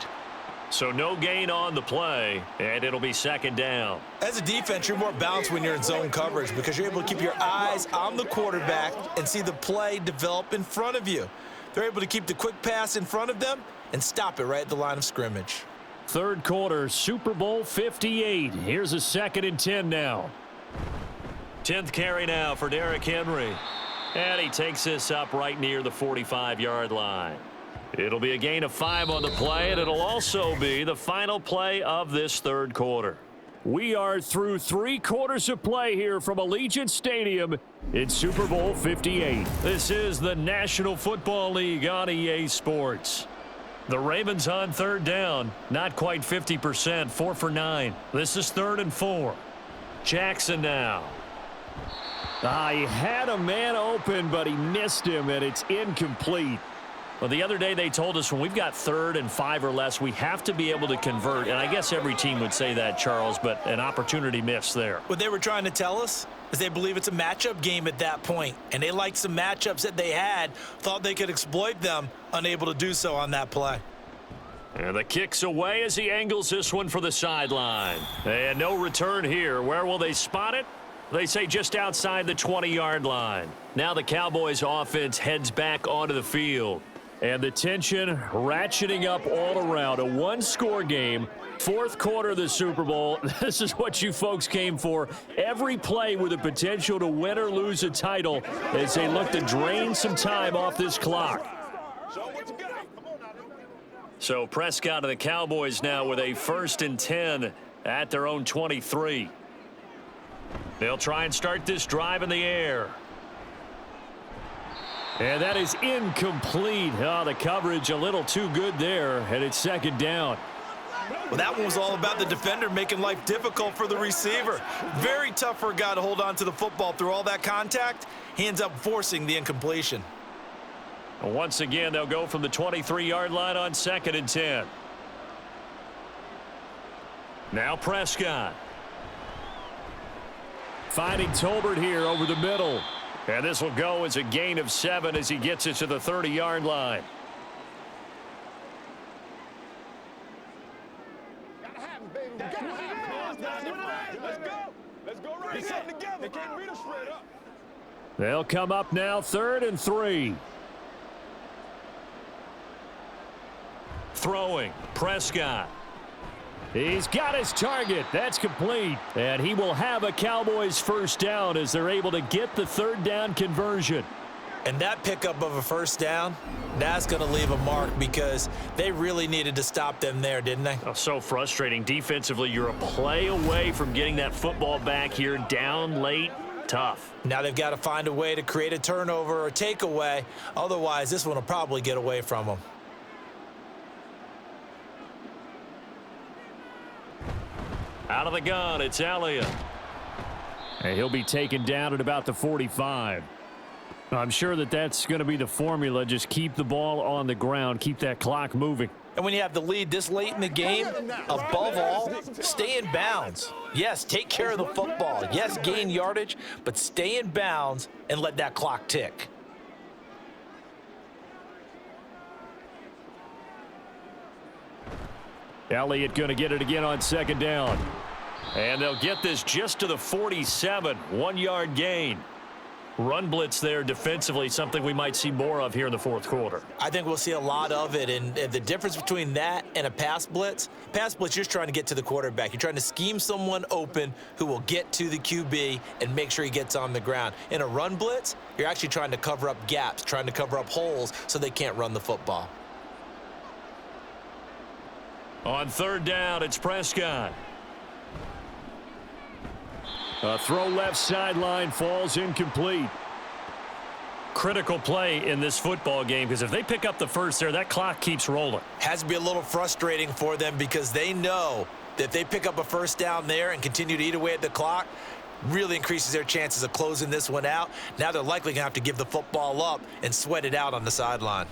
So no gain on the play, and it'll be 2nd down. As a defense, you're more balanced when you're in zone coverage because you're able to keep your eyes on the quarterback and see the play develop in front of you. They're able to keep the quick pass in front of them and stop it right at the line of scrimmage. Third quarter, Super Bowl 58. Here's a 2nd and 10 now. 10th carry now for Derrick Henry. And he takes this up right near the 45-yard line. It'll be a gain of 5 on the play, and it'll also be the final play of this third quarter. We are through 3 quarters of play here from Allegiant Stadium in Super Bowl 58. This is the National Football League on EA Sports. The Ravens on third down, not quite 50%, 4 for 9. This is 3rd and 4. Jackson now. He had a man open, but he missed him, and it's incomplete. Well, the other day they told us when we've got 3rd and 5 or less, we have to be able to convert. And I guess every team would say that, Charles, but an opportunity missed there. What they were trying to tell us is they believe it's a matchup game at that point, and they liked some matchups that they had, thought they could exploit them, unable to do so on that play. And the kick's away as he angles this one for the sideline. And no return here. Where will they spot it? They say just outside the 20-yard line. Now the Cowboys offense heads back onto the field. And the tension ratcheting up all around. A one-score game. 4th quarter of the Super Bowl. This is what you folks came for. Every play with the potential to win or lose a title as they look to drain some time off this clock. So Prescott and the Cowboys now with a 1st and 10 at their own 23. They'll try and start this drive in the air. And that is incomplete. The coverage a little too good there, and it's 2nd down. Well, that one was all about the defender making life difficult for the receiver. Very tough for a guy to hold on to the football through all that contact. He ends up forcing the incompletion. Once again, they'll go from the 23-yard line on 2nd and 10. Now Prescott. Finding Tolbert here over the middle. And this will go as a gain of 7 as he gets it to the 30-yard line. They'll come up now 3rd and 3. Throwing, Prescott. He's got his target. That's complete. And he will have a Cowboys 1st down as they're able to get the 3rd down conversion. And that pickup of a 1st down, that's going to leave a mark because they really needed to stop them there, didn't they? Oh, so frustrating. Defensively, you're a play away from getting that football back here. Down late, tough. Now they've got to find a way to create a turnover or takeaway. Otherwise, this one will probably get away from them. Out of the gun, it's Elliott. And he'll be taken down at about the 45. I'm sure that's going to be the formula. Just keep the ball on the ground. Keep that clock moving. And when you have the lead this late in the game, above all, stay in bounds. Yes, take care of the football. Yes, gain yardage, but stay in bounds and let that clock tick. Elliott going to get it again on 2nd down. And they'll get this just to the 47. 1-yard gain. Run blitz there defensively, something we might see more of here in the 4th quarter. I think we'll see a lot of it, and the difference between that and a pass blitz, you're just trying to get to the quarterback. You're trying to scheme someone open who will get to the QB and make sure he gets on the ground. In a run blitz, you're actually trying to cover up gaps, trying to cover up holes so they can't run the football. On 3rd down, it's Prescott. A throw left sideline falls incomplete. Critical play in this football game because if they pick up the 1st there, that clock keeps rolling. Has to be a little frustrating for them because they know that if they pick up a 1st down there and continue to eat away at the clock, really increases their chances of closing this one out. Now they're likely going to have to give the football up and sweat it out on the sideline.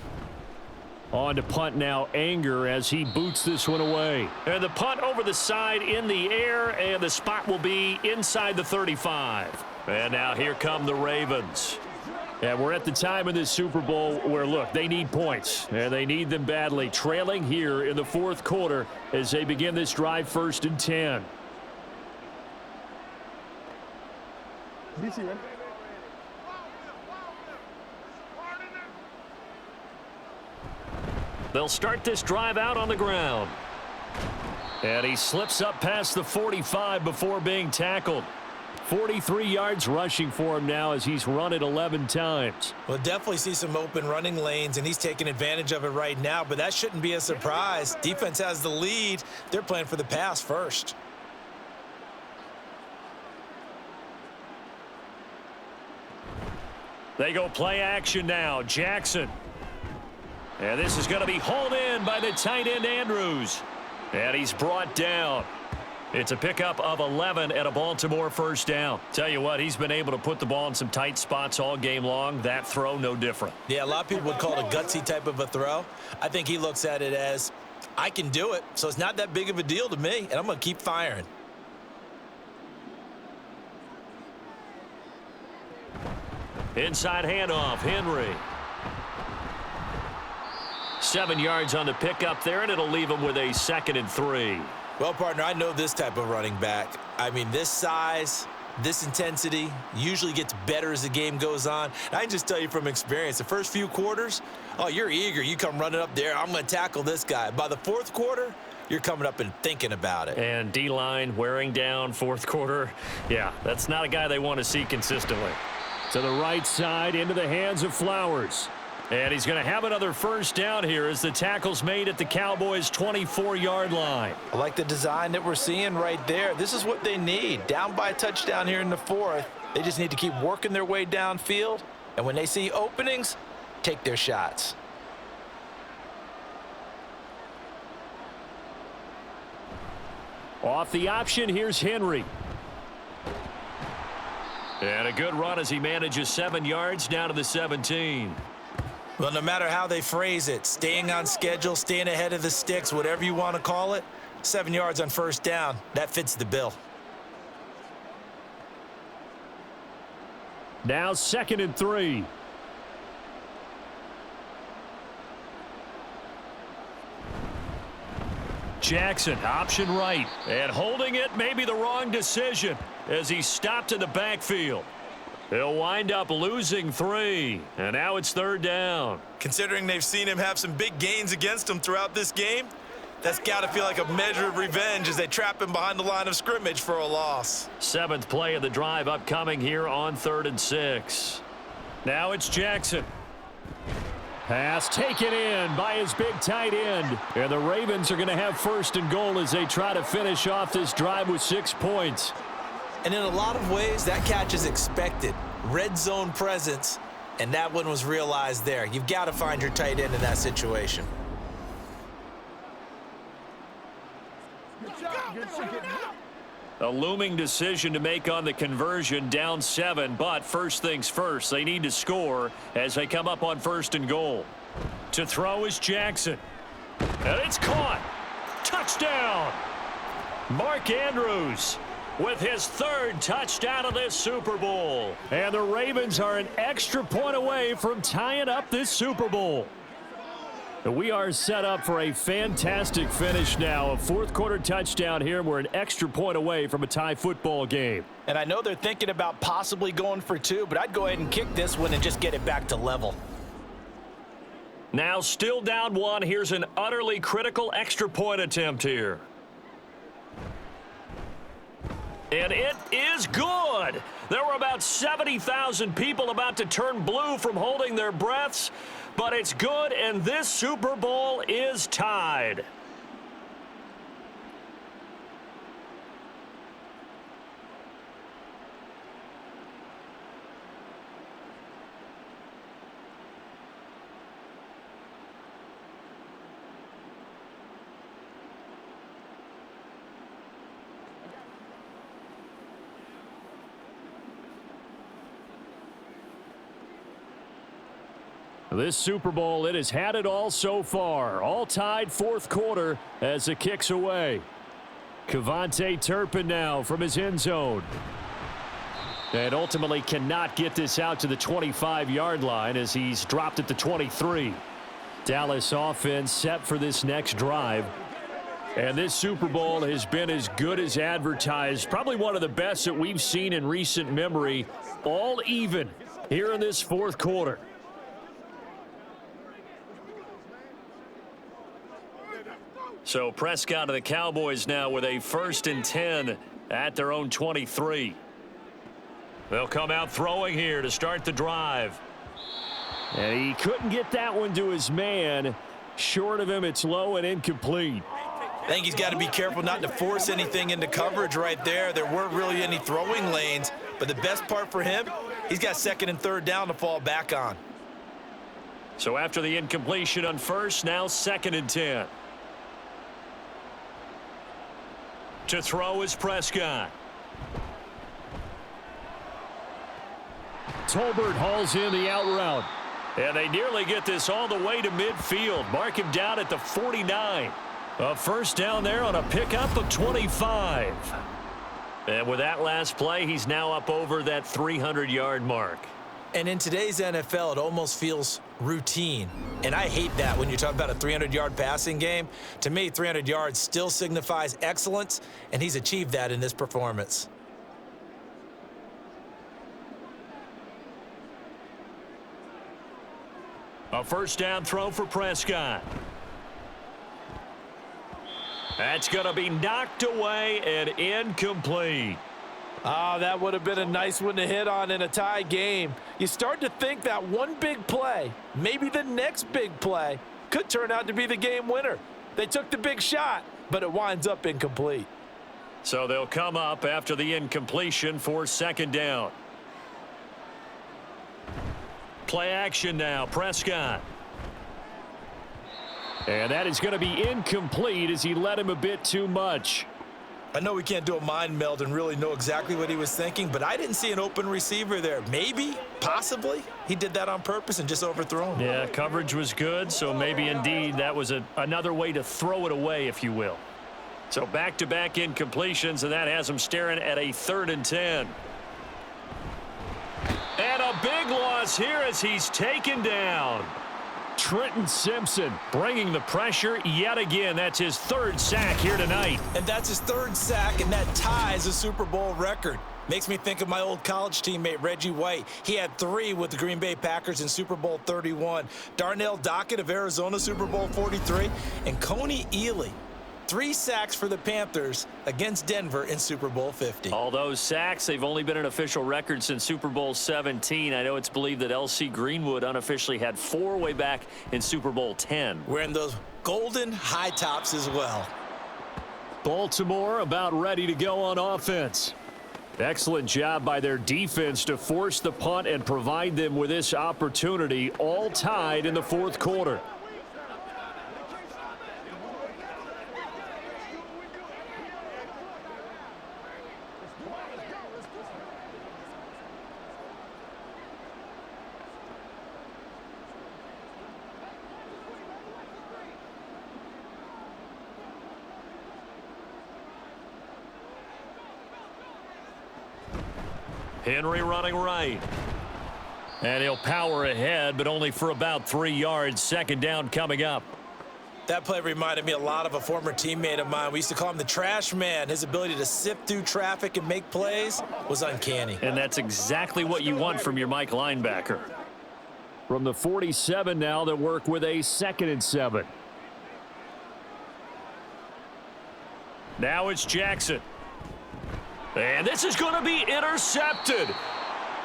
On to punt now, Anger as he boots this one away. And the punt over the side in the air, and the spot will be inside the 35. And now here come the Ravens. And we're at the time in this Super Bowl where, look, they need points, and they need them badly. Trailing here in the 4th quarter as they begin this drive 1st and 10. They'll start this drive out on the ground. And he slips up past the 45 before being tackled. 43 yards rushing for him now as he's run it 11 times. We'll definitely see some open running lanes, and he's taking advantage of it right now, but that shouldn't be a surprise. Defense has the lead. They're playing for the pass first. They go play action now. Jackson. And this is going to be hauled in by the tight end Andrews. And he's brought down. It's a pickup of 11 and a Baltimore first down. Tell you what, he's been able to put the ball in some tight spots all game long. That throw, no different. Yeah, a lot of people would call it a gutsy type of a throw. I think he looks at it as, I can do it, so it's not that big of a deal to me, and I'm going to keep firing. Inside handoff, Henry. 7 yards on the pickup there, and it'll leave him with a 2nd and 3. Well, partner, I know this type of running back. I mean, this size, this intensity usually gets better as the game goes on. And I can just tell you from experience, the first few quarters, oh, you're eager. You come running up there, I'm going to tackle this guy. By the fourth quarter, you're coming up and thinking about it. And D-line wearing down fourth quarter. Yeah, that's not a guy they want to see consistently. To the right side, into the hands of Flowers. And he's going to have another first down here as the tackle's made at the Cowboys' 24-yard line. I like the design that we're seeing right there. This is what they need. Down by a touchdown here in the fourth. They just need to keep working their way downfield. And when they see openings, take their shots. Off the option, here's Henry. And a good run as he manages 7 yards down to the 17. Well, no matter how they phrase it, staying on schedule, staying ahead of the sticks, whatever you want to call it, 7 yards on first down, that fits the bill. Now 2nd and 3. Jackson, option right. And holding it may be the wrong decision as he stopped in the backfield. He'll wind up losing 3, and now it's 3rd down. Considering they've seen him have some big gains against him throughout this game, that's got to feel like a measure of revenge as they trap him behind the line of scrimmage for a loss. 7th play of the drive upcoming here on 3rd and 6. Now it's Jackson. Pass taken in by his big tight end. And the Ravens are going to have 1st and goal as they try to finish off this drive with 6 points. And in a lot of ways, that catch is expected. Red zone presence, and that one was realized there. You've got to find your tight end in that situation. A looming decision to make on the conversion, down 7, but first things first, they need to score as they come up on 1st and goal. To throw is Jackson. And it's caught. Touchdown! Mark Andrews with his 3rd touchdown of this Super Bowl. And the Ravens are an extra point away from tying up this Super Bowl. We are set up for a fantastic finish now. A 4th quarter touchdown here. We're an extra point away from a tie football game. And I know they're thinking about possibly going for 2, but I'd go ahead and kick this one and just get it back to level. Now still down 1. Here's an utterly critical extra point attempt here. And it is good. There were about 70,000 people about to turn blue from holding their breaths, but it's good, and this Super Bowl is tied. This Super Bowl, it has had it all so far. All tied 4th quarter as it kicks away. Kevontae Turpin now from his end zone. And ultimately cannot get this out to the 25-yard line as he's dropped at the 23. Dallas offense set for this next drive. And this Super Bowl has been as good as advertised. Probably one of the best that we've seen in recent memory. All even here in this 4th quarter. So Prescott of the Cowboys now with a 1st and 10 at their own 23. They'll come out throwing here to start the drive. And he couldn't get that one to his man. Short of him, it's low and incomplete. I think he's got to be careful not to force anything into coverage right there. There weren't really any throwing lanes, but the best part for him, he's got 2nd and 3rd down to fall back on. So after the incompletion on 1st, now 2nd and 10. To throw is Prescott. Tolbert hauls in the out route. And they nearly get this all the way to midfield. Mark him down at the 49. A 1st down there on a pickup of 25. And with that last play, he's now up over that 300-yard mark. And in today's NFL, it almost feels routine. And I hate that when you talk about a 300-yard passing game. To me, 300 yards still signifies excellence, and he's achieved that in this performance. A 1st down throw for Prescott. That's going to be knocked away and incomplete. Oh, that would have been a nice one to hit on in a tie game. You start to think that one big play, maybe the next big play, could turn out to be the game winner. They took the big shot, but it winds up incomplete. So they'll come up after the incompletion for 2nd down. Play action now, Prescott. And that is going to be incomplete as he led him a bit too much. I know we can't do a mind meld and really know exactly what he was thinking, but I didn't see an open receiver there. Maybe, possibly, he did that on purpose and just overthrew him. Yeah, coverage was good, so maybe indeed that was another way to throw it away, if you will. So back-to-back incompletions, and that has him staring at a 3rd and 10. And a big loss here as he's taken down. Trenton Simpson Bringing the pressure yet again. That's his 3rd sack here tonight. And that's his 3rd sack, and that ties a Super Bowl record. Makes me think of my old college teammate, Reggie White. He had 3 with the Green Bay Packers in Super Bowl 31. Darnell Dockett of Arizona, Super Bowl 43. And Coney Ely, 3 sacks for the Panthers against Denver in Super Bowl 50. All those sacks, they've only been an official record since Super Bowl 17. I know it's believed that L.C. Greenwood unofficially had 4 way back in Super Bowl 10. Wearing those golden high tops as well. Baltimore about ready to go on offense. Excellent job by their defense to force the punt and provide them with this opportunity, all tied in the 4th quarter. Henry running right. And he'll power ahead, but only for about 3 yards. 2nd down coming up. That play reminded me a lot of a former teammate of mine. We used to call him the trash man. His ability to sift through traffic and make plays was uncanny. And that's exactly what you want from your Mike linebacker. From the 47 now, they'll work with a 2nd and 7. Now it's Jackson. And this is going to be intercepted.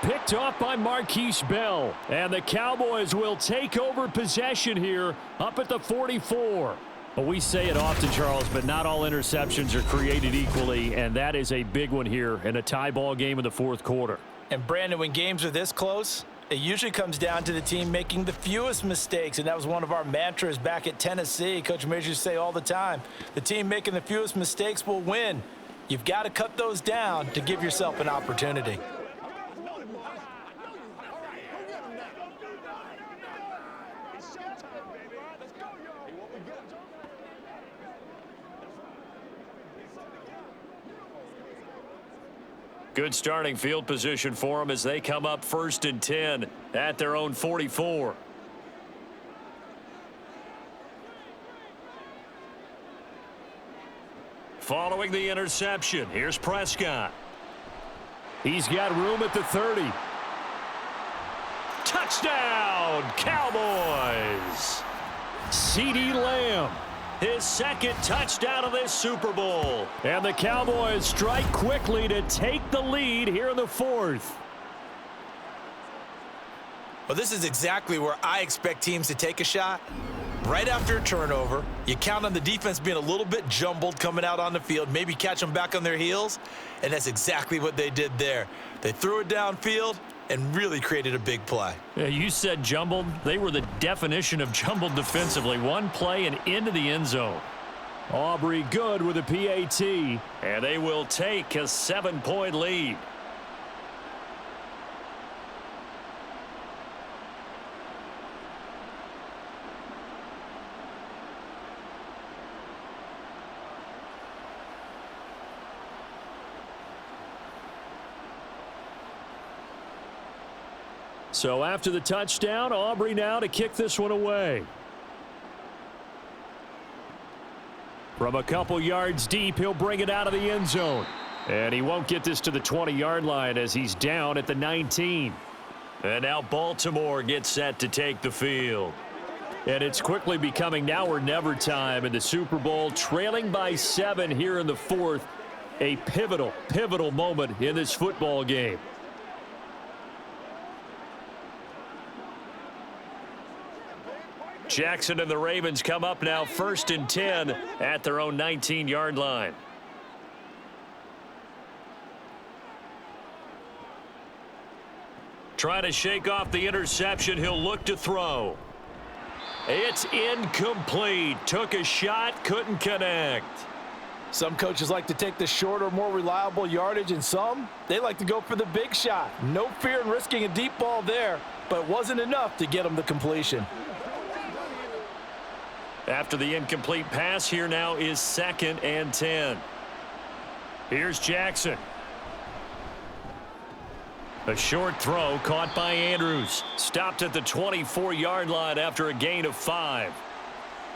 Picked off by Marquise Bell. And the Cowboys will take over possession here up at the 44. Well, we say it often, Charles, but not all interceptions are created equally, and that is a big one here in a tie ball game in the 4th quarter. And, Brandon, when games are this close, it usually comes down to the team making the fewest mistakes, and that was one of our mantras back at Tennessee. Coach Mears used to say all the time, the team making the fewest mistakes will win. You've got to cut those down to give yourself an opportunity. Good starting field position for them as they come up 1st and 10 at their own 44. Following the interception, here's Prescott. He's got room at the 30. Touchdown, Cowboys! CeeDee Lamb his second touchdown of this Super Bowl. And the Cowboys strike quickly to take the lead here in the fourth. Well, this is exactly where I expect teams to take a shot. Right after a turnover, you count on the defense being a little bit jumbled coming out on the field, maybe catch them back on their heels, and that's exactly what they did there. They threw it downfield and really created a big play. Yeah, you said jumbled. They were the definition of jumbled defensively. One play and into the end zone. Aubrey good with a PAT. And they will take a 7-point lead. So after the touchdown, Aubrey now to kick this one away. From a couple yards deep, he'll bring it out of the end zone. And he won't get this to the 20-yard line as he's down at the 19. And now Baltimore gets set to take the field. And it's quickly becoming now or never time in the Super Bowl, trailing by 7 here in the fourth. A pivotal moment in this football game. Jackson and the Ravens come up now 1st and 10 at their own 19-yard line. Trying to shake off the interception. He'll look to throw. It's incomplete. Took a shot, couldn't connect. Some coaches like to take the shorter, more reliable yardage, and some, they like to go for the big shot. No fear in risking a deep ball there, but it wasn't enough to get them the completion. After the incomplete pass, here now is 2nd and 10. Here's Jackson. A short throw caught by Andrews. Stopped at the 24-yard line after a gain of 5.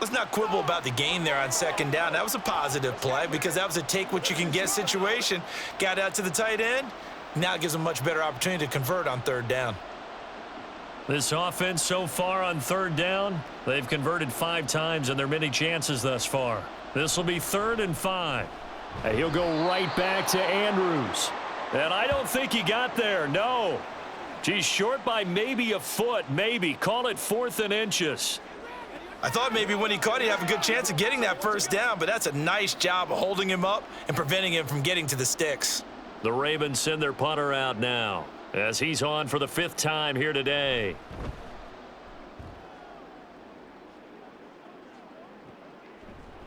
Let's not quibble about the gain there on 2nd down. That was a positive play because that was a take-what-you-can-get situation. Got out to the tight end. Now it gives them a much better opportunity to convert on 3rd down. This offense so far on 3rd down, they've converted 5 times in their many chances thus far. This will be 3rd and 5. And he'll go right back to Andrews. And I don't think he got there, no. He's short by maybe a foot, maybe. Call it 4th and inches. I thought maybe when he caught it, he'd have a good chance of getting that 1st down, but that's a nice job of holding him up and preventing him from getting to the sticks. The Ravens send their punter out now, as he's on for the 5th time here today.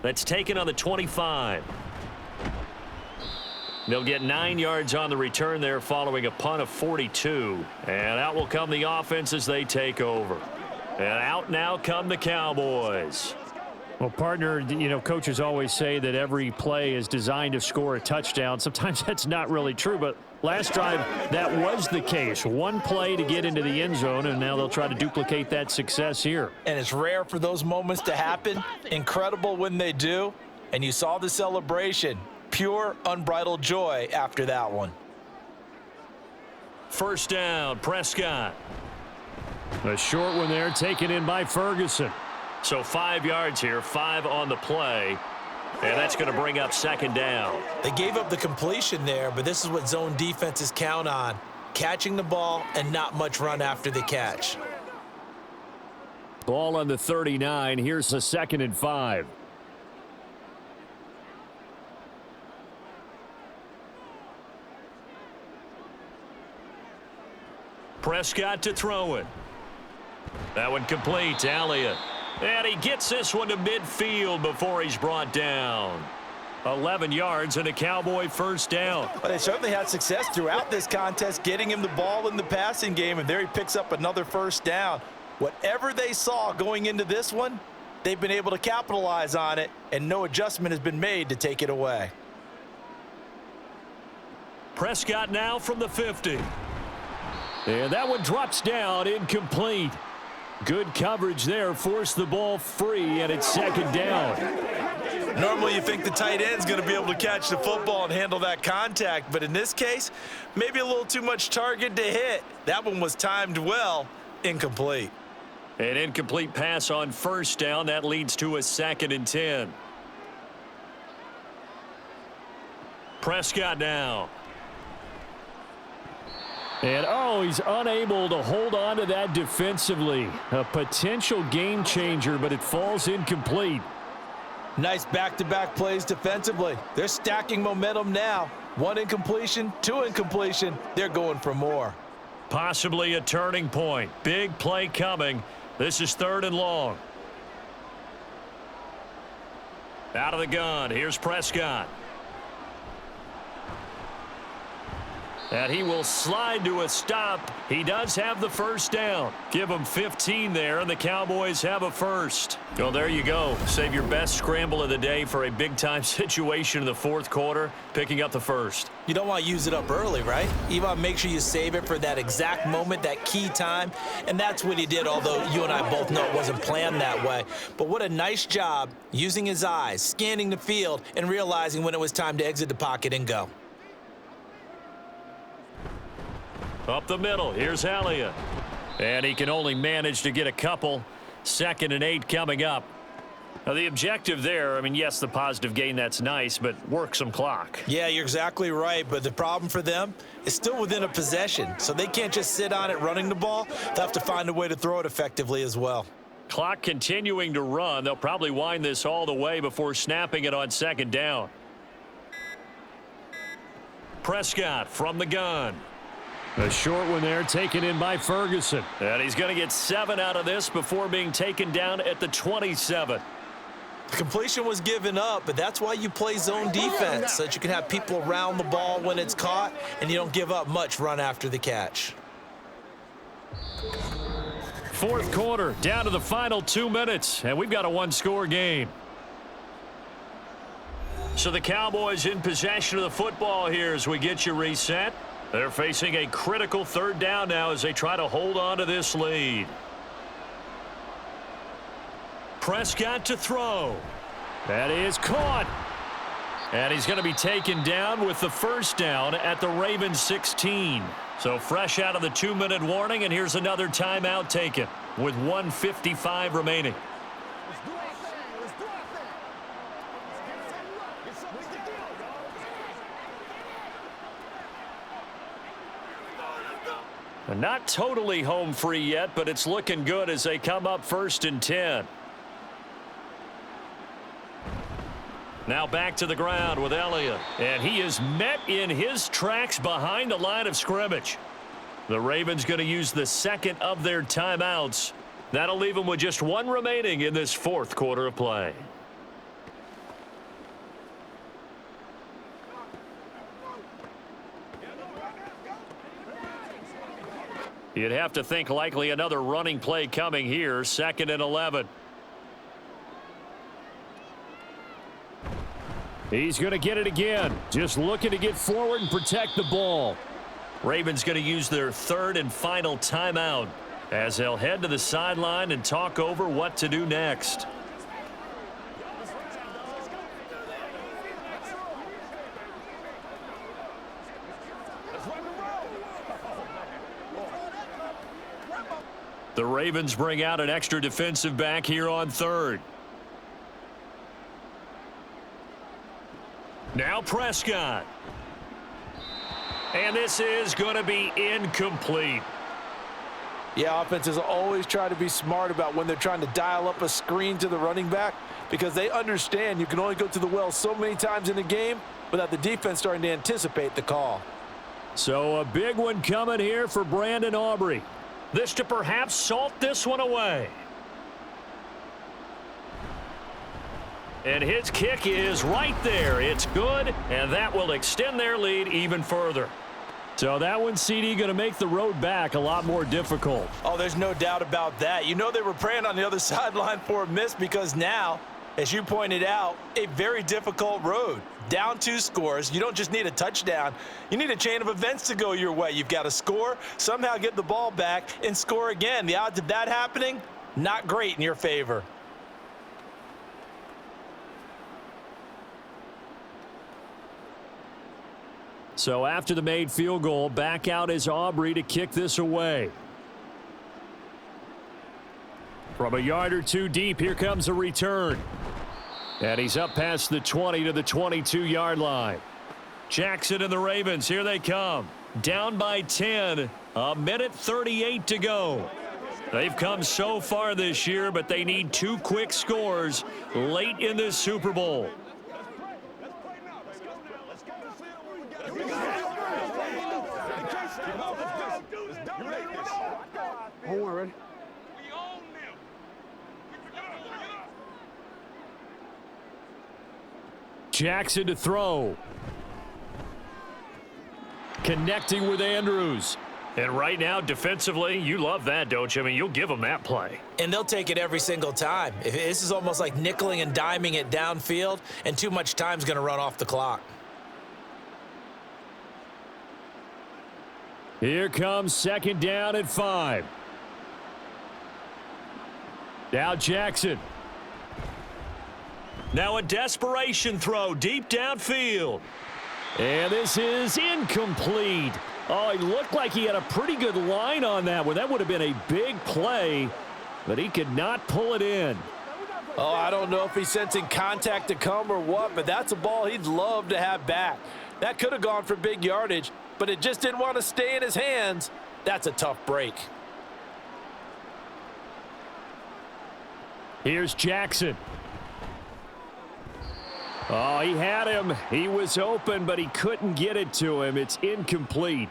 That's taken on the 25. They'll get 9 yards on the return there following a punt of 42. And out will come the offense as they take over. And out now come the Cowboys. Well, partner, you know, coaches always say that every play is designed to score a touchdown. Sometimes that's not really true, but last drive, that was the case. One play to get into the end zone, and now they'll try to duplicate that success here. And it's rare for those moments to happen. Incredible when they do. And you saw the celebration. Pure, unbridled joy after that one. 1st down, Prescott. A short one there, taken in by Ferguson. So 5 yards here, 5 on the play. And that's going to bring up 2nd down. They gave up the completion there, but this is what zone defenses count on. Catching the ball and not much run after the catch. Ball on the 39. Here's the 2nd and 5. Prescott to throw it. That one complete. Elliott. And he gets this one to midfield before he's brought down. 11 yards and a Cowboy 1st down. Well, they certainly had success throughout this contest getting him the ball in the passing game, and there he picks up another 1st down. Whatever they saw going into this one, they've been able to capitalize on it, and no adjustment has been made to take it away. Prescott now from the 50. And that one drops down, incomplete. Good coverage there, forced the ball free, and it's 2nd down. Normally you think the tight end's going to be able to catch the football and handle that contact, but in this case, maybe a little too much target to hit. That one was timed well, incomplete. An incomplete pass on first down. That leads to a 2nd and 10. Prescott now. And, he's unable to hold on to that defensively. A potential game changer, but it falls incomplete. Nice back-to-back plays defensively. They're stacking momentum now. 1 incompletion, 2 incompletion. They're going for more. Possibly a turning point. Big play coming. This is 3rd and long. Out of the gun. Here's Prescott. And he will slide to a stop. He does have the first down. Give him 15 there, and the Cowboys have a first. Well, there you go. Save your best scramble of the day for a big-time situation in the 4th quarter, picking up the first. You don't want to use it up early, right? You want to make sure you save it for that exact moment, that key time. And that's what he did, although you and I both know it wasn't planned that way. But what a nice job using his eyes, scanning the field, and realizing when it was time to exit the pocket and go. Up the middle, here's Elliott. And he can only manage to get a couple. 2nd and 8 coming up. Now the objective there, yes, the positive gain, that's nice, but work some clock. Yeah, you're exactly right, but the problem for them is still within a possession, so they can't just sit on it running the ball. They'll have to find a way to throw it effectively as well. Clock continuing to run. They'll probably wind this all the way before snapping it on 2nd down. Prescott from the gun. A short one there, taken in by Ferguson. And he's going to get 7 out of this before being taken down at the 27. The completion was given up, but that's why you play zone defense, so that you can have people around the ball when it's caught, and you don't give up much run after the catch. 4th quarter, down to the final 2 minutes, and we've got a 1-score game. So the Cowboys in possession of the football here as we get you reset. They're facing a critical 3rd down now as they try to hold on to this lead. Prescott to throw. That is caught. And he's going to be taken down with the first down at the Ravens 16. So fresh out of the 2-minute warning, and here's another timeout taken with 1:55 remaining. Not totally home free yet, but it's looking good as they come up 1st and 10. Now back to the ground with Elliott. And he is met in his tracks behind the line of scrimmage. The Ravens going to use the 2nd of their timeouts. That'll leave them with just 1 remaining in this 4th quarter of play. You'd have to think likely another running play coming here. 2nd and 11. He's going to get it again. Just looking to get forward and protect the ball. Ravens going to use their 3rd and final timeout as they'll head to the sideline and talk over what to do next. The Ravens bring out an extra defensive back here on 3rd. Now Prescott. And this is going to be incomplete. Yeah, offenses always try to be smart about when they're trying to dial up a screen to the running back because they understand you can only go to the well so many times in the game without the defense starting to anticipate the call. So a big one coming here for Brandon Aubrey. This to perhaps salt this one away. And his kick is right there. It's good, and that will extend their lead even further. So that one, CD, going to make the road back a lot more difficult. Oh, there's no doubt about that. You know they were praying on the other sideline for a miss because now, as you pointed out, a very difficult road. Down 2 scores. You don't just need a touchdown. You need a chain of events to go your way. You've got to score, somehow get the ball back, and score again. The odds of that happening, not great in your favor. So after the made field goal, back out is Aubrey to kick this away. From a yard or two deep, here comes a return. And he's up past the 20 to the 22-yard line. Jackson and the Ravens, here they come. Down by 10, a minute 38 to go. They've come so far this year, but they need 2 quick scores late in this Super Bowl. Jackson to throw. Connecting with Andrews. And right now, defensively, you love that, don't you? I mean, you'll give them that play. And they'll take it every single time. This is almost like nickeling and diming it downfield, and too much time's going to run off the clock. Here comes 2nd down and 5. Now Jackson. Now a desperation throw deep downfield. And this is incomplete. Oh, he looked like he had a pretty good line on that one. That would have been a big play, but he could not pull it in. Oh, I don't know if he's sensing contact to come or what, but that's a ball he'd love to have back. That could have gone for big yardage, but it just didn't want to stay in his hands. That's a tough break. Here's Jackson. Oh, he had him. He was open, but he couldn't get it to him. It's incomplete.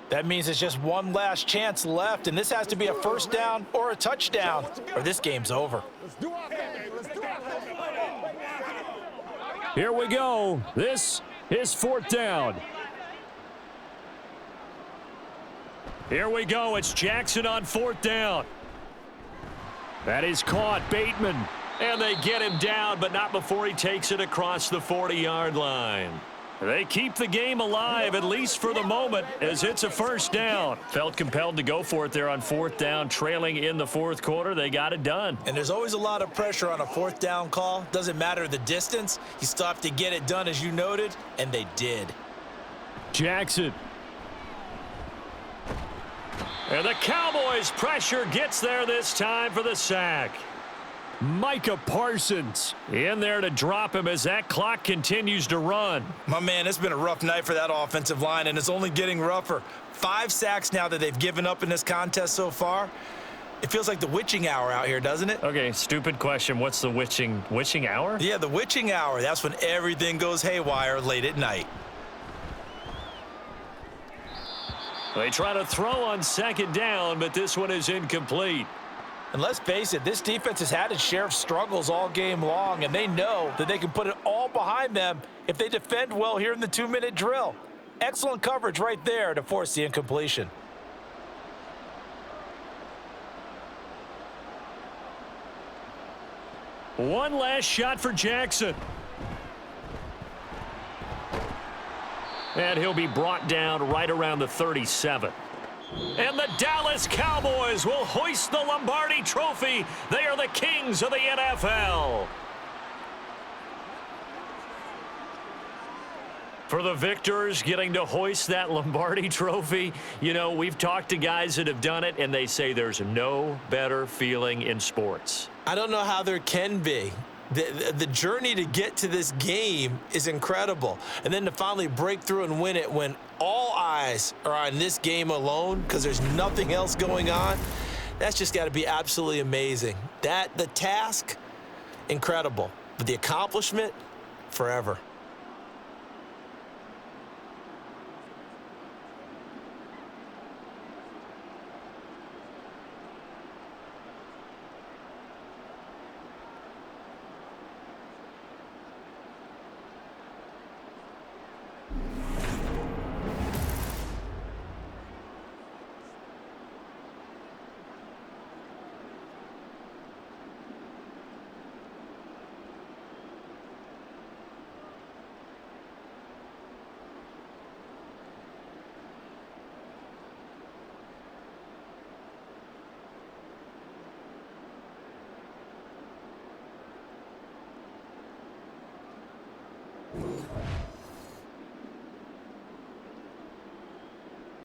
That means it's just one last chance left, and this has to be a first down or a touchdown, or this game's over. Here we go. This is 4th down. Here we go. It's Jackson on 4th down. That is caught. Bateman. And they get him down, but not before he takes it across the 40-yard line. They keep the game alive, at least for the moment, as it's a first down. Felt compelled to go for it there on 4th down, trailing in the 4th quarter. They got it done. And there's always a lot of pressure on a 4th down call. Doesn't matter the distance. You still have to get it done, as you noted, and they did. Jackson. And the Cowboys' pressure gets there this time for the sack. Micah Parsons in there to drop him as that clock continues to run. My man, it's been a rough night for that offensive line, and it's only getting rougher. 5 sacks now that they've given up in this contest so far. It feels like the witching hour out here, doesn't it? Okay, stupid question. What's the witching hour? Yeah, the witching hour. That's when everything goes haywire late at night. They try to throw on 2nd down, but this one is incomplete. And let's face it, this defense has had its share of struggles all game long, and they know that they can put it all behind them if they defend well here in the 2-minute drill. Excellent coverage right there to force the incompletion. One last shot for Jackson. And he'll be brought down right around the 37. And the Dallas Cowboys will hoist the Lombardi Trophy. They are the kings of the NFL. For the victors getting to hoist that Lombardi Trophy, you know, we've talked to guys that have done it, and they say there's no better feeling in sports. I don't know how there can be. The journey to get to this game is incredible. And then to finally break through and win it when all eyes are on this game alone because there's nothing else going on, that's just got to be absolutely amazing. The task, incredible. But the accomplishment, forever.